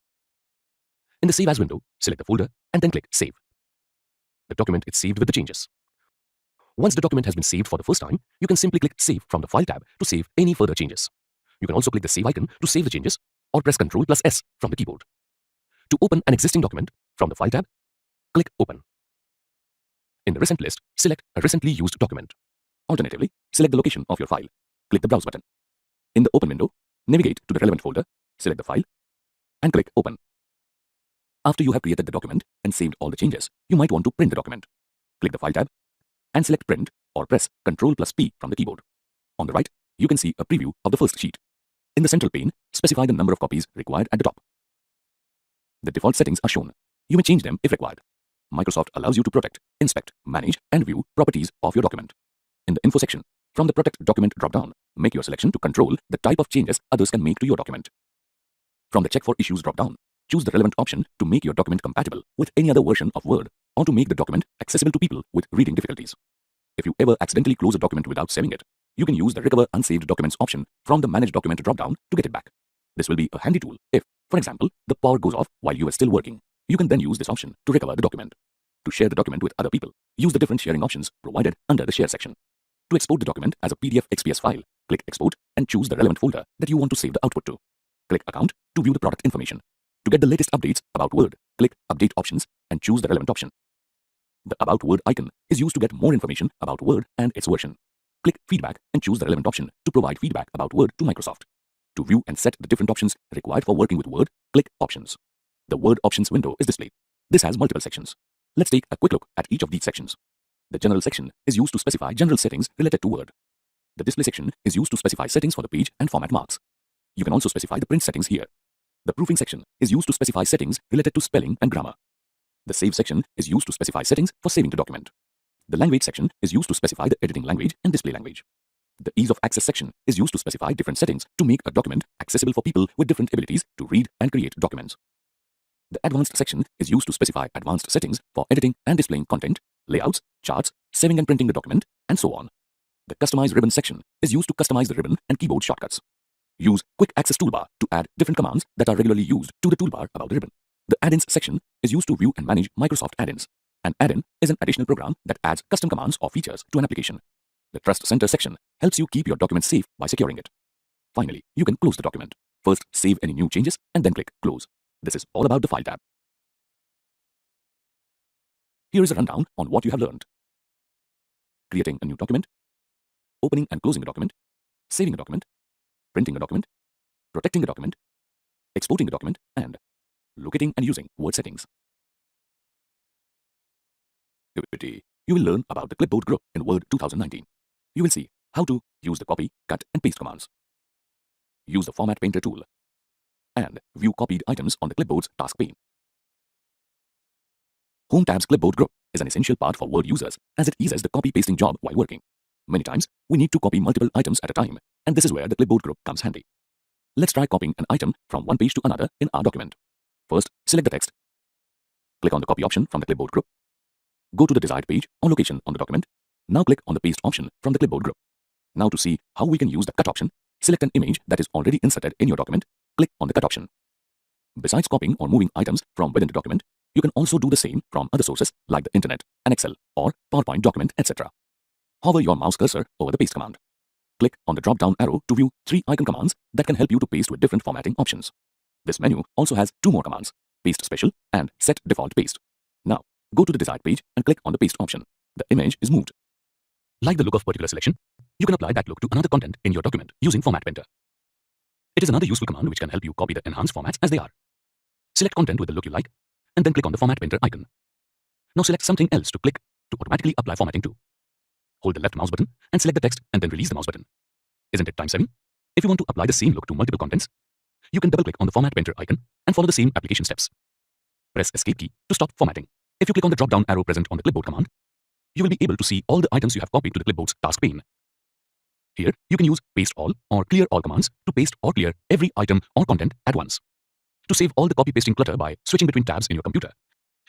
In the Save As window, select the folder and then click Save. The document is saved with the changes. Once the document has been saved for the first time, you can simply click Save from the File tab to save any further changes. You can also click the Save icon to save the changes or press Ctrl+S from the keyboard. To open an existing document from the File tab, click Open. In the Recent list, select a recently used document. Alternatively, select the location of your file. Click the Browse button. In the Open window, navigate to the relevant folder, select the file, and click Open. After you have created the document and saved all the changes, you might want to print the document. Click the File tab and select Print or press Ctrl+P from the keyboard. On the right, you can see a preview of the first sheet. In the central pane, specify the number of copies required at the top. The default settings are shown. You may change them if required. Microsoft allows you to protect, inspect, manage, and view properties of your document. In the Info section, from the Protect Document drop-down, make your selection to control the type of changes others can make to your document. From the Check for Issues drop-down, choose the relevant option to make your document compatible with any other version of Word or to make the document accessible to people with reading difficulties. If you ever accidentally close a document without saving it, you can use the Recover Unsaved Documents option from the Manage Document drop-down to get it back. This will be a handy tool if, for example, the power goes off while you are still working. You can then use this option to recover the document. To share the document with other people, use the different sharing options provided under the Share section. To export the document as a PDF XPS file, click Export and choose the relevant folder that you want to save the output to. Click Account to view the product information. To get the latest updates about Word, click Update Options and choose the relevant option. The About Word icon is used to get more information about Word and its version. Click Feedback and choose the relevant option to provide feedback about Word to Microsoft. To view and set the different options required for working with Word, click Options. The Word Options window is displayed. This has multiple sections. Let's take a quick look at each of these sections. The General section is used to specify general settings related to Word. The Display section is used to specify settings for the page and format marks. You can also specify the print settings here. The Proofing section is used to specify settings related to spelling and grammar. The Save section is used to specify settings for saving the document. The Language section is used to specify the editing language and display language. The Ease of Access section is used to specify different settings to make a document accessible for people with different abilities to read and create documents. The Advanced section is used to specify advanced settings for editing and displaying content, layouts, charts, saving and printing the document, and so on. The Customize Ribbon section is used to customize the ribbon and keyboard shortcuts. Use Quick Access Toolbar to add different commands that are regularly used to the toolbar about the ribbon. The Add-ins section is used to view and manage Microsoft add-ins. An add-in is an additional program that adds custom commands or features to an application. The Trust Center section helps you keep your document safe by securing it. Finally, you can close the document. First, save any new changes and then click Close. This is all about the File tab. Here is a rundown on what you have learned. Creating a new document, opening and closing a document, saving a document, printing a document, protecting a document, exporting a document, and locating and using Word settings. You will learn about the clipboard group in Word 2019. You will see how to use the copy, cut, and paste commands, use the Format Painter tool, and view copied items on the clipboard's task pane. Home tab's clipboard group is an essential part for Word users as it eases the copy-pasting job while working. Many times, we need to copy multiple items at a time, and this is where the clipboard group comes handy. Let's try copying an item from one page to another in our document. First, select the text. Click on the copy option from the clipboard group. Go to the desired page or location on the document. Now click on the paste option from the clipboard group. Now to see how we can use the cut option, select an image that is already inserted in your document. Click on the cut option. Besides copying or moving items from within the document, you can also do the same from other sources like the internet, an Excel, or PowerPoint document, etc. Hover your mouse cursor over the paste command. Click on the drop-down arrow to view 3 icon commands that can help you to paste with different formatting options. This menu also has 2 more commands, Paste Special and Set Default Paste. Now, go to the desired page and click on the paste option. The image is moved. Like the look of particular selection, you can apply that look to another content in your document using Format Painter. It is another useful command which can help you copy the enhanced formats as they are. Select content with the look you like, and then click on the Format Painter icon. Now select something else to click to automatically apply formatting to. Hold the left mouse button and select the text and then release the mouse button. Isn't it time-saving? If you want to apply the same look to multiple contents, you can double-click on the Format Painter icon and follow the same application steps. Press Escape key to stop formatting. If you click on the drop-down arrow present on the clipboard command, you will be able to see all the items you have copied to the clipboard's task pane. Here, you can use Paste All or Clear All commands to paste or clear every item or content at once. To save all the copy-pasting clutter by switching between tabs in your computer,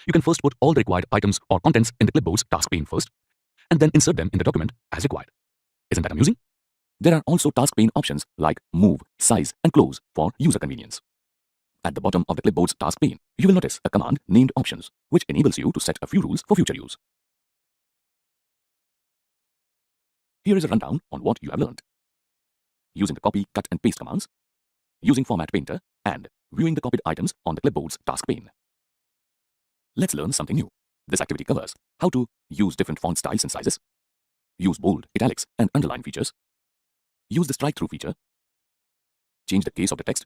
you can first put all the required items or contents in the clipboard's task pane first, and then insert them in the document as required. Isn't that amusing? There are also task pane options like Move, Size, and Close for user convenience. At the bottom of the clipboard's task pane, you will notice a command named Options, which enables you to set a few rules for future use. Here is a rundown on what you have learned. Using the copy, cut, and paste commands, using Format Painter, and viewing the copied items on the clipboard's task pane. Let's learn something new. This activity covers how to use different font styles and sizes, use bold, italics, and underline features, use the strike-through feature, change the case of the text,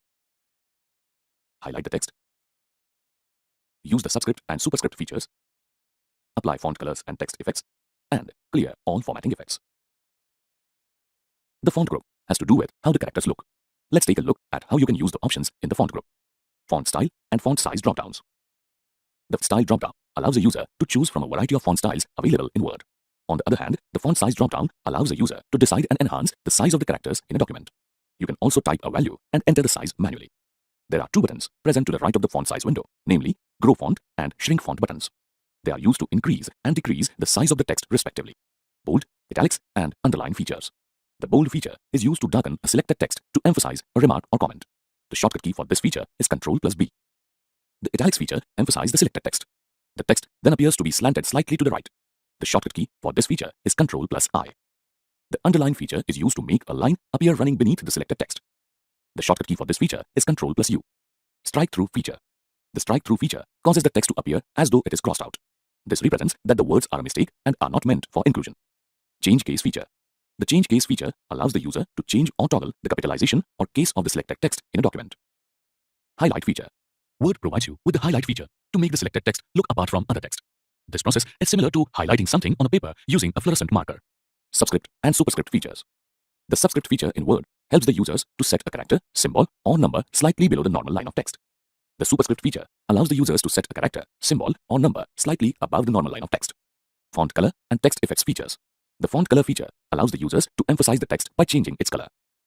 highlight the text, use the subscript and superscript features, apply font colors and text effects, and clear all formatting effects. The font group has to do with how the characters look. Let's take a look at how you can use the options in the font group. Font style and font size dropdowns. The style dropdown allows a user to choose from a variety of font styles available in Word. On the other hand, the font size dropdown allows a user to decide and enhance the size of the characters in a document. You can also type a value and enter the size manually. There are 2 buttons present to the right of the font size window, namely Grow Font and Shrink Font buttons. They are used to increase and decrease the size of the text respectively. Bold, italics, and underline features. The bold feature is used to darken a selected text to emphasize a remark or comment. The shortcut key for this feature is Ctrl+B. The italics feature emphasizes the selected text. The text then appears to be slanted slightly to the right. The shortcut key for this feature is Ctrl+I. The underline feature is used to make a line appear running beneath the selected text. The shortcut key for this feature is Ctrl+U. Strike-through feature. The strike-through feature causes the text to appear as though it is crossed out. This represents that the words are a mistake and are not meant for inclusion. Change case feature. The change case feature allows the user to change or toggle the capitalization or case of the selected text in a document. Highlight feature. Word provides you with the highlight feature to make the selected text look apart from other text. This process is similar to highlighting something on a paper using a fluorescent marker. Subscript and superscript features. The subscript feature in Word helps the users to set a character, symbol, or number slightly below the normal line of text. The superscript feature allows the users to set a character, symbol, or number slightly above the normal line of text. Font color and text effects features. The font color feature allows the users to emphasize the text by changing its color.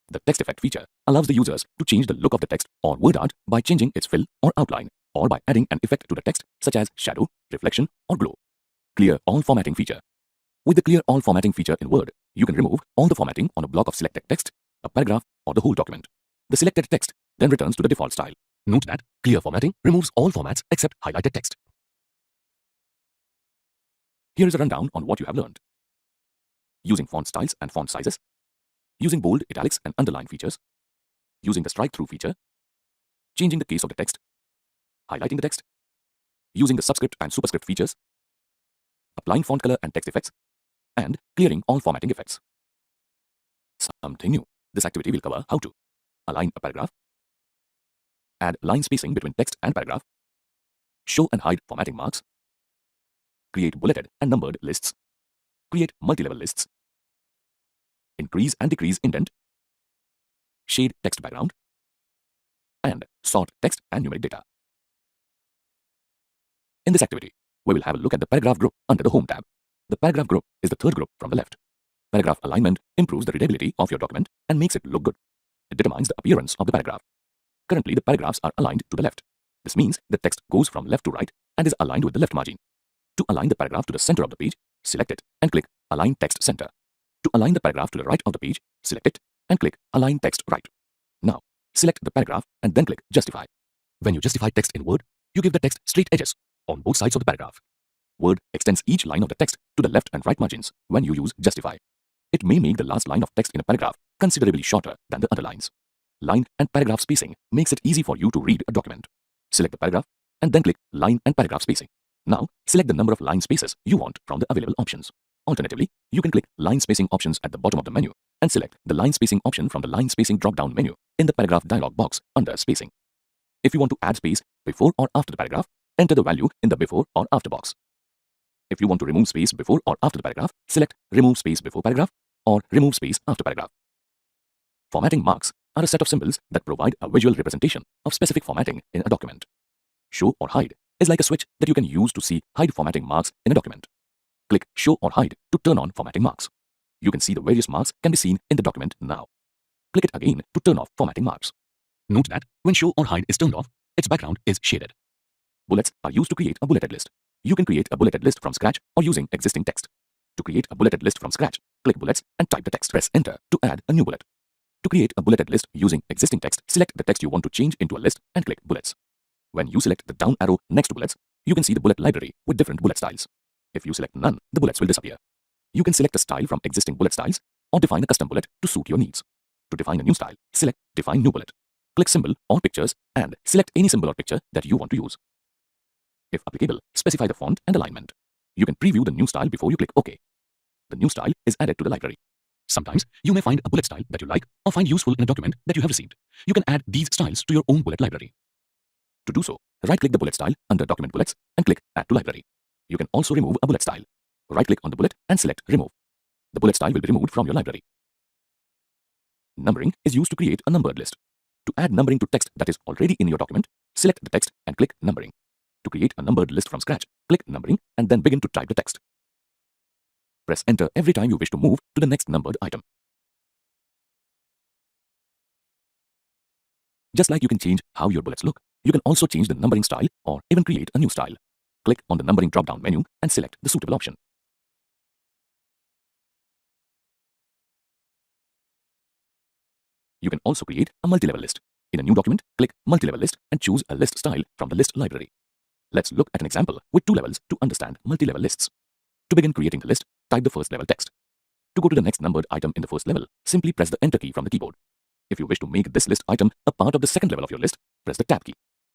The text effect feature allows the users to change the look of the text or word art by changing its fill or outline, or by adding an effect to the text such as shadow, reflection, or glow. Clear all formatting feature. With the Clear All Formatting feature in Word, you can remove all the formatting on a block of selected text, a paragraph, or the whole document. The selected text then returns to the default style. Note that Clear Formatting removes all formats except highlighted text. Here is a rundown on what you have learned. Using font styles and font sizes, using bold, italics, and underline features, using the strike-through feature, changing the case of the text, highlighting the text, using the subscript and superscript features, applying font color and text effects, and clearing all formatting effects. Something new. This activity will cover how to align a paragraph, add line spacing between text and paragraph, show and hide formatting marks, create bulleted and numbered lists, create multi-level lists, increase and decrease indent, shade text background, and sort text and numeric data. In this activity, we will have a look at the paragraph group under the Home tab. The paragraph group is the third group from the left. Paragraph alignment improves the readability of your document and makes it look good. It determines the appearance of the paragraph. Currently, the paragraphs are aligned to the left. This means the text goes from left to right and is aligned with the left margin. To align the paragraph to the center of the page, select it and click Align Text Center. To align the paragraph to the right of the page, select it and click Align Text Right. Now, select the paragraph and then click Justify. When you justify text in Word, you give the text straight edges on both sides of the paragraph. Word extends each line of the text to the left and right margins when you use Justify. It may make the last line of text in a paragraph considerably shorter than the other lines. Line and paragraph spacing makes it easy for you to read a document. Select the paragraph and then click Line and Paragraph Spacing. Now, select the number of line spaces you want from the available options. Alternatively, you can click Line Spacing options at the bottom of the menu and select the Line Spacing option from the Line Spacing drop-down menu in the paragraph dialog box under Spacing. If you want to add space before or after the paragraph, enter the value in the Before or After box. If you want to remove space before or after the paragraph, select Remove Space Before Paragraph or Remove Space After Paragraph. Formatting marks are a set of symbols that provide a visual representation of specific formatting in a document. Show or Hide is like a switch that you can use to see hide formatting marks in a document. Click Show or Hide to turn on formatting marks. You can see the various marks can be seen in the document now. Click it again to turn off formatting marks. Note that when Show or Hide is turned off, its background is shaded. Bullets are used to create a bulleted list. You can create a bulleted list from scratch or using existing text. To create a bulleted list from scratch, click Bullets and type the text. Press Enter to add a new bullet. To create a bulleted list using existing text, select the text you want to change into a list and click Bullets. When you select the down arrow next to bullets, you can see the bullet library with different bullet styles. If you select none, the bullets will disappear. You can select a style from existing bullet styles or define a custom bullet to suit your needs. To define a new style, select Define New Bullet. Click Symbol or Pictures and select any symbol or picture that you want to use. If applicable, specify the font and alignment. You can preview the new style before you click OK. The new style is added to the library. Sometimes you may find a bullet style that you like or find useful in a document that you have received. You can add these styles to your own bullet library. To do so, right-click the bullet style under Document Bullets and click Add to Library. You can also remove a bullet style. Right-click on the bullet and select Remove. The bullet style will be removed from your library. Numbering is used to create a numbered list. To add numbering to text that is already in your document, select the text and click Numbering. To create a numbered list from scratch, click Numbering and then begin to type the text. Press Enter every time you wish to move to the next numbered item. Just like you can change how your bullets look, you can also change the numbering style or even create a new style. Click on the Numbering drop-down menu and select the suitable option. You can also create a multi-level list. In a new document, click Multi-level List and choose a list style from the list library. Let's look at an example with 2 levels to understand multi-level lists. To begin creating the list, type the first level text. To go to the next numbered item in the first level, simply press the Enter key from the keyboard. If you wish to make this list item a part of the second level of your list, press the Tab key.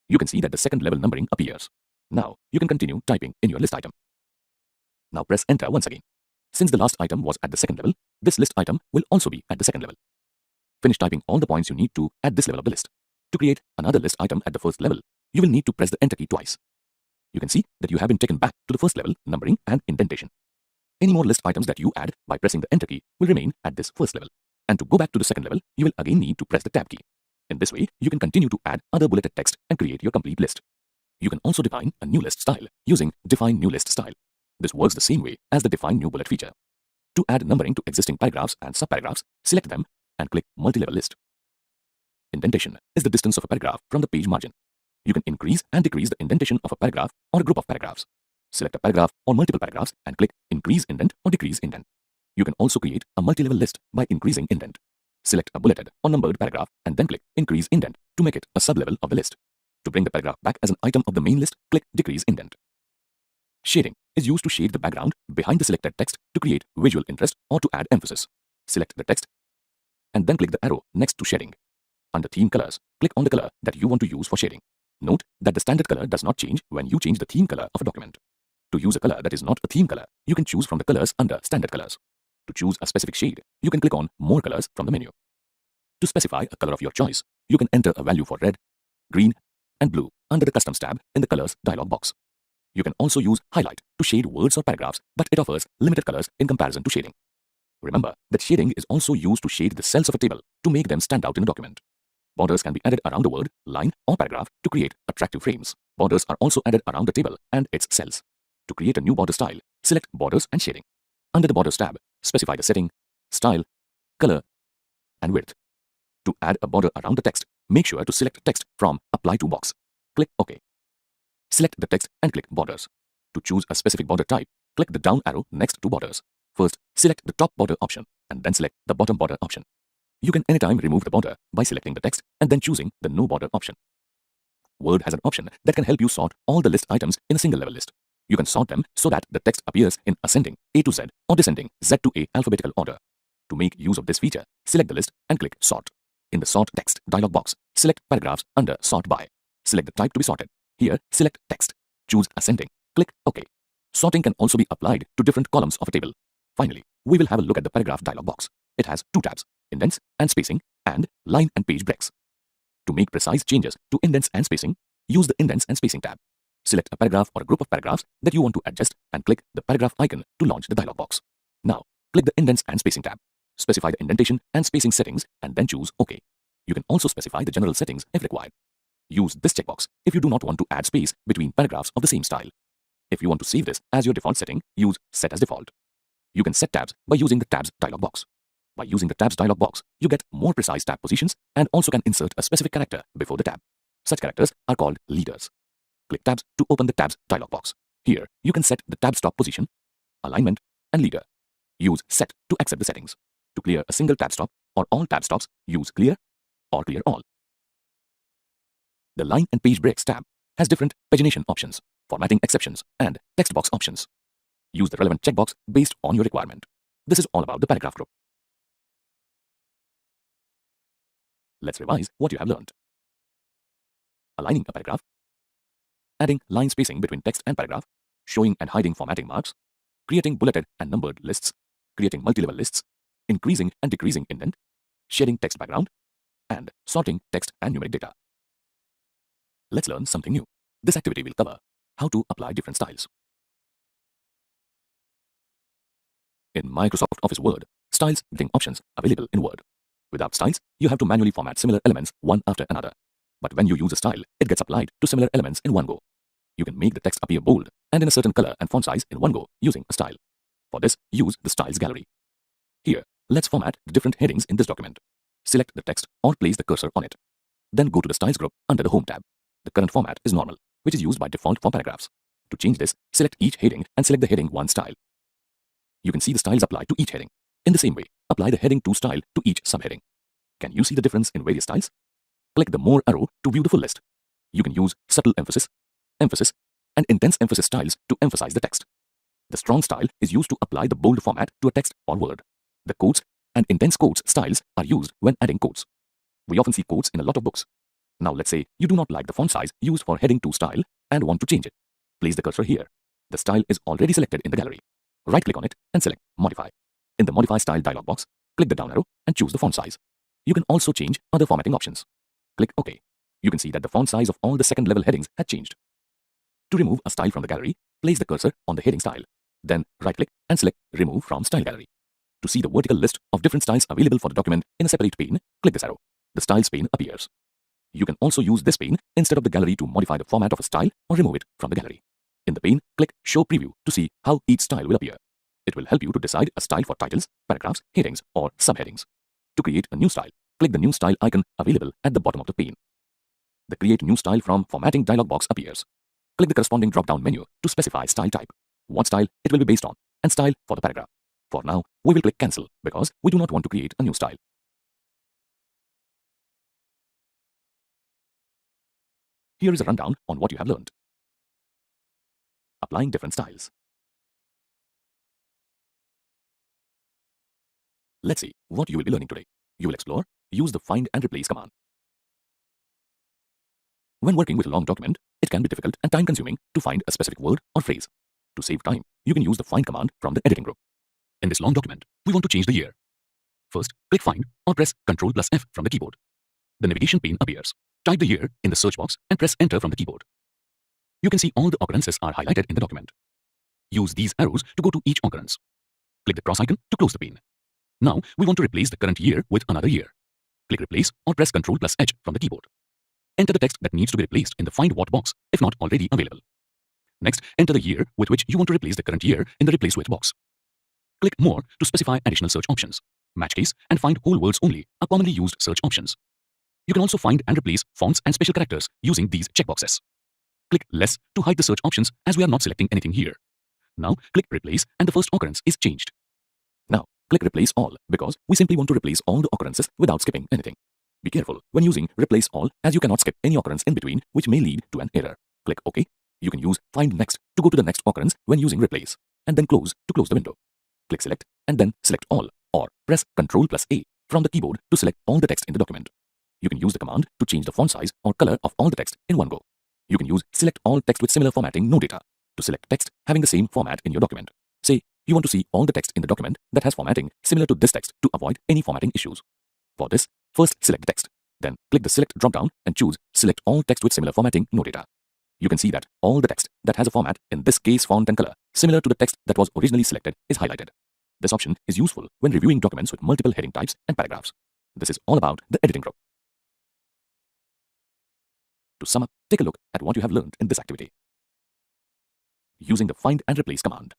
You can see that the second level numbering appears. Now, you can continue typing in your list item. Now press Enter once again. Since the last item was at the second level, this list item will also be at the second level. Finish typing all the points you need to at this level of the list. To create another list item at the first level, you will need to press the Enter key twice. You can see that you have been taken back to the first level numbering and indentation. Any more list items that you add by pressing the Enter key will remain at this first level. And to go back to the second level, you will again need to press the Tab key. In this way, you can continue to add other bulleted text and create your complete list. You can also define a new list style using Define New List Style. This works the same way as the Define New Bullet feature. To add numbering to existing paragraphs and subparagraphs, select them and click Multi-Level List. Indentation is the distance of a paragraph from the page margin. You can increase and decrease the indentation of a paragraph or a group of paragraphs. Select a paragraph or multiple paragraphs and click Increase Indent or Decrease Indent. You can also create a multi-level list by increasing indent. Select a bulleted or numbered paragraph and then click Increase Indent to make it a sub-level of the list. To bring the paragraph back as an item of the main list, click Decrease Indent. Shading is used to shade the background behind the selected text to create visual interest or to add emphasis. Select the text and then click the arrow next to shading. Under Theme Colors, click on the color that you want to use for shading. Note that the standard color does not change when you change the theme color of a document. To use a color that is not a theme color, you can choose from the colors under Standard Colors. To choose a specific shade, you can click on More Colors from the menu. To specify a color of your choice, you can enter a value for red, green, and blue under the Customs tab in the Colors dialog box. You can also use Highlight to shade words or paragraphs, but it offers limited colors in comparison to shading. Remember that shading is also used to shade the cells of a table to make them stand out in a document. Borders can be added around a word, line, or paragraph to create attractive frames. Borders are also added around the table and its cells. To create a new border style, select Borders and Shading. Under the Borders tab, specify the setting, style, color, and width. To add a border around the text, make sure to select Text from Apply to box. Click OK. Select the text and click Borders. To choose a specific border type, click the down arrow next to Borders. First, select the top border option and then select the bottom border option. You can anytime remove the border by selecting the text and then choosing the no border option. Word has an option that can help you sort all the list items in a single level list. You can sort them so that the text appears in ascending A to Z or descending Z to A alphabetical order. To make use of this feature, select the list and click Sort. In the Sort Text dialog box, select Paragraphs under Sort By. Select the type to be sorted. Here, select Text. Choose Ascending. Click OK. Sorting can also be applied to different columns of a table. Finally, we will have a look at the Paragraph dialog box. It has two tabs, Indents and Spacing, and Line and Page Breaks. To make precise changes to indents and spacing, use the Indents and Spacing tab. Select a paragraph or a group of paragraphs that you want to adjust and click the paragraph icon to launch the dialog box. Now, click the Indents and Spacing tab. Specify the indentation and spacing settings and then choose OK. You can also specify the general settings if required. Use this checkbox if you do not want to add space between paragraphs of the same style. If you want to save this as your default setting, use Set as Default. You can set tabs by using the Tabs dialog box. By using the Tabs dialog box, you get more precise tab positions and also can insert a specific character before the tab. Such characters are called leaders. Click Tabs to open the Tabs dialog box. Here, you can set the tab stop position, alignment, and leader. Use Set to accept the settings. To clear a single tab stop or all tab stops, use Clear or Clear All. The Line and Page Breaks tab has different pagination options, formatting exceptions, and text box options. Use the relevant checkbox based on your requirement. This is all about the paragraph group. Let's revise what you have learned. Aligning a paragraph, adding line spacing between text and paragraph, showing and hiding formatting marks, creating bulleted and numbered lists, creating multi-level lists, increasing and decreasing indent, shading text background, and sorting text and numeric data. Let's learn something new. This activity will cover how to apply different styles. In Microsoft Office Word, styles getting options available in Word. Without styles, you have to manually format similar elements one after another. But when you use a style, it gets applied to similar elements in one go. You can make the text appear bold and in a certain color and font size in one go using a style. For this, use the Styles gallery. Here, let's format the different headings in this document. Select the text or place the cursor on it. Then go to the Styles group under the Home tab. The current format is normal, which is used by default for paragraphs. To change this, select each heading and select the heading 1 style. You can see the styles applied to each heading. In the same way, apply the heading 2 style to each subheading. Can you see the difference in various styles? Click the More arrow to view the full list. You can use subtle emphasis, emphasis, and intense emphasis styles to emphasize the text. The strong style is used to apply the bold format to a text or word. The quotes and intense quotes styles are used when adding quotes. We often see quotes in a lot of books. Now let's say you do not like the font size used for heading 2 style and want to change it. Place the cursor here. The style is already selected in the gallery. Right-click on it and select Modify. In the Modify Style dialog box, click the down arrow and choose the font size. You can also change other formatting options. Click OK. You can see that the font size of all the second level headings had changed. To remove a style from the gallery, place the cursor on the heading style. Then right-click and select Remove from Style Gallery. To see the vertical list of different styles available for the document in a separate pane, click this arrow. The Styles pane appears. You can also use this pane instead of the gallery to modify the format of a style or remove it from the gallery. In the pane, click Show Preview to see how each style will appear. It will help you to decide a style for titles, paragraphs, headings, or subheadings. To create a new style, click the New Style icon available at the bottom of the pane. The Create New Style from Formatting dialog box appears. Click the corresponding drop-down menu to specify style type, what style it will be based on, and style for the paragraph. For now, we will click Cancel because we do not want to create a new style. Here is a rundown on what you have learned. Applying different styles. Let's see what you will be learning today. You will explore, use the Find and Replace command. When working with a long document, it can be difficult and time-consuming to find a specific word or phrase. To save time, you can use the Find command from the editing group. In this long document, we want to change the year. First, click Find or press Ctrl+F from the keyboard. The navigation pane appears. Type the year in the search box and press Enter from the keyboard. You can see all the occurrences are highlighted in the document. Use these arrows to go to each occurrence. Click the cross icon to close the pane. Now, we want to replace the current year with another year. Click Replace or press Ctrl+H from the keyboard. Enter the text that needs to be replaced in the Find What box if not already available. Next, enter the year with which you want to replace the current year in the Replace With box. Click More to specify additional search options. Match case and find whole words only are commonly used search options. You can also find and replace fonts and special characters using these checkboxes. Click Less to hide the search options as we are not selecting anything here. Now click Replace and the first occurrence is changed. Now click Replace All because we simply want to replace all the occurrences without skipping anything. Be careful when using Replace All as you cannot skip any occurrence in between which may lead to an error. Click OK. You can use Find Next to go to the next occurrence when using Replace and then Close to close the window. Click Select and then Select All or press Ctrl+A from the keyboard to select all the text in the document. You can use the command to change the font size or color of all the text in one go. You can use Select All Text with Similar Formatting No Data to select text having the same format in your document. Say you want to see all the text in the document that has formatting similar to this text to avoid any formatting issues. For this, first select the text, then click the Select drop-down and choose Select All Text with Similar Formatting No Data. You can see that all the text that has a format, in this case font and color, similar to the text that was originally selected is highlighted. This option is useful when reviewing documents with multiple heading types and paragraphs. This is all about the editing group. To sum up, take a look at what you have learned in this activity. Using the Find and Replace command,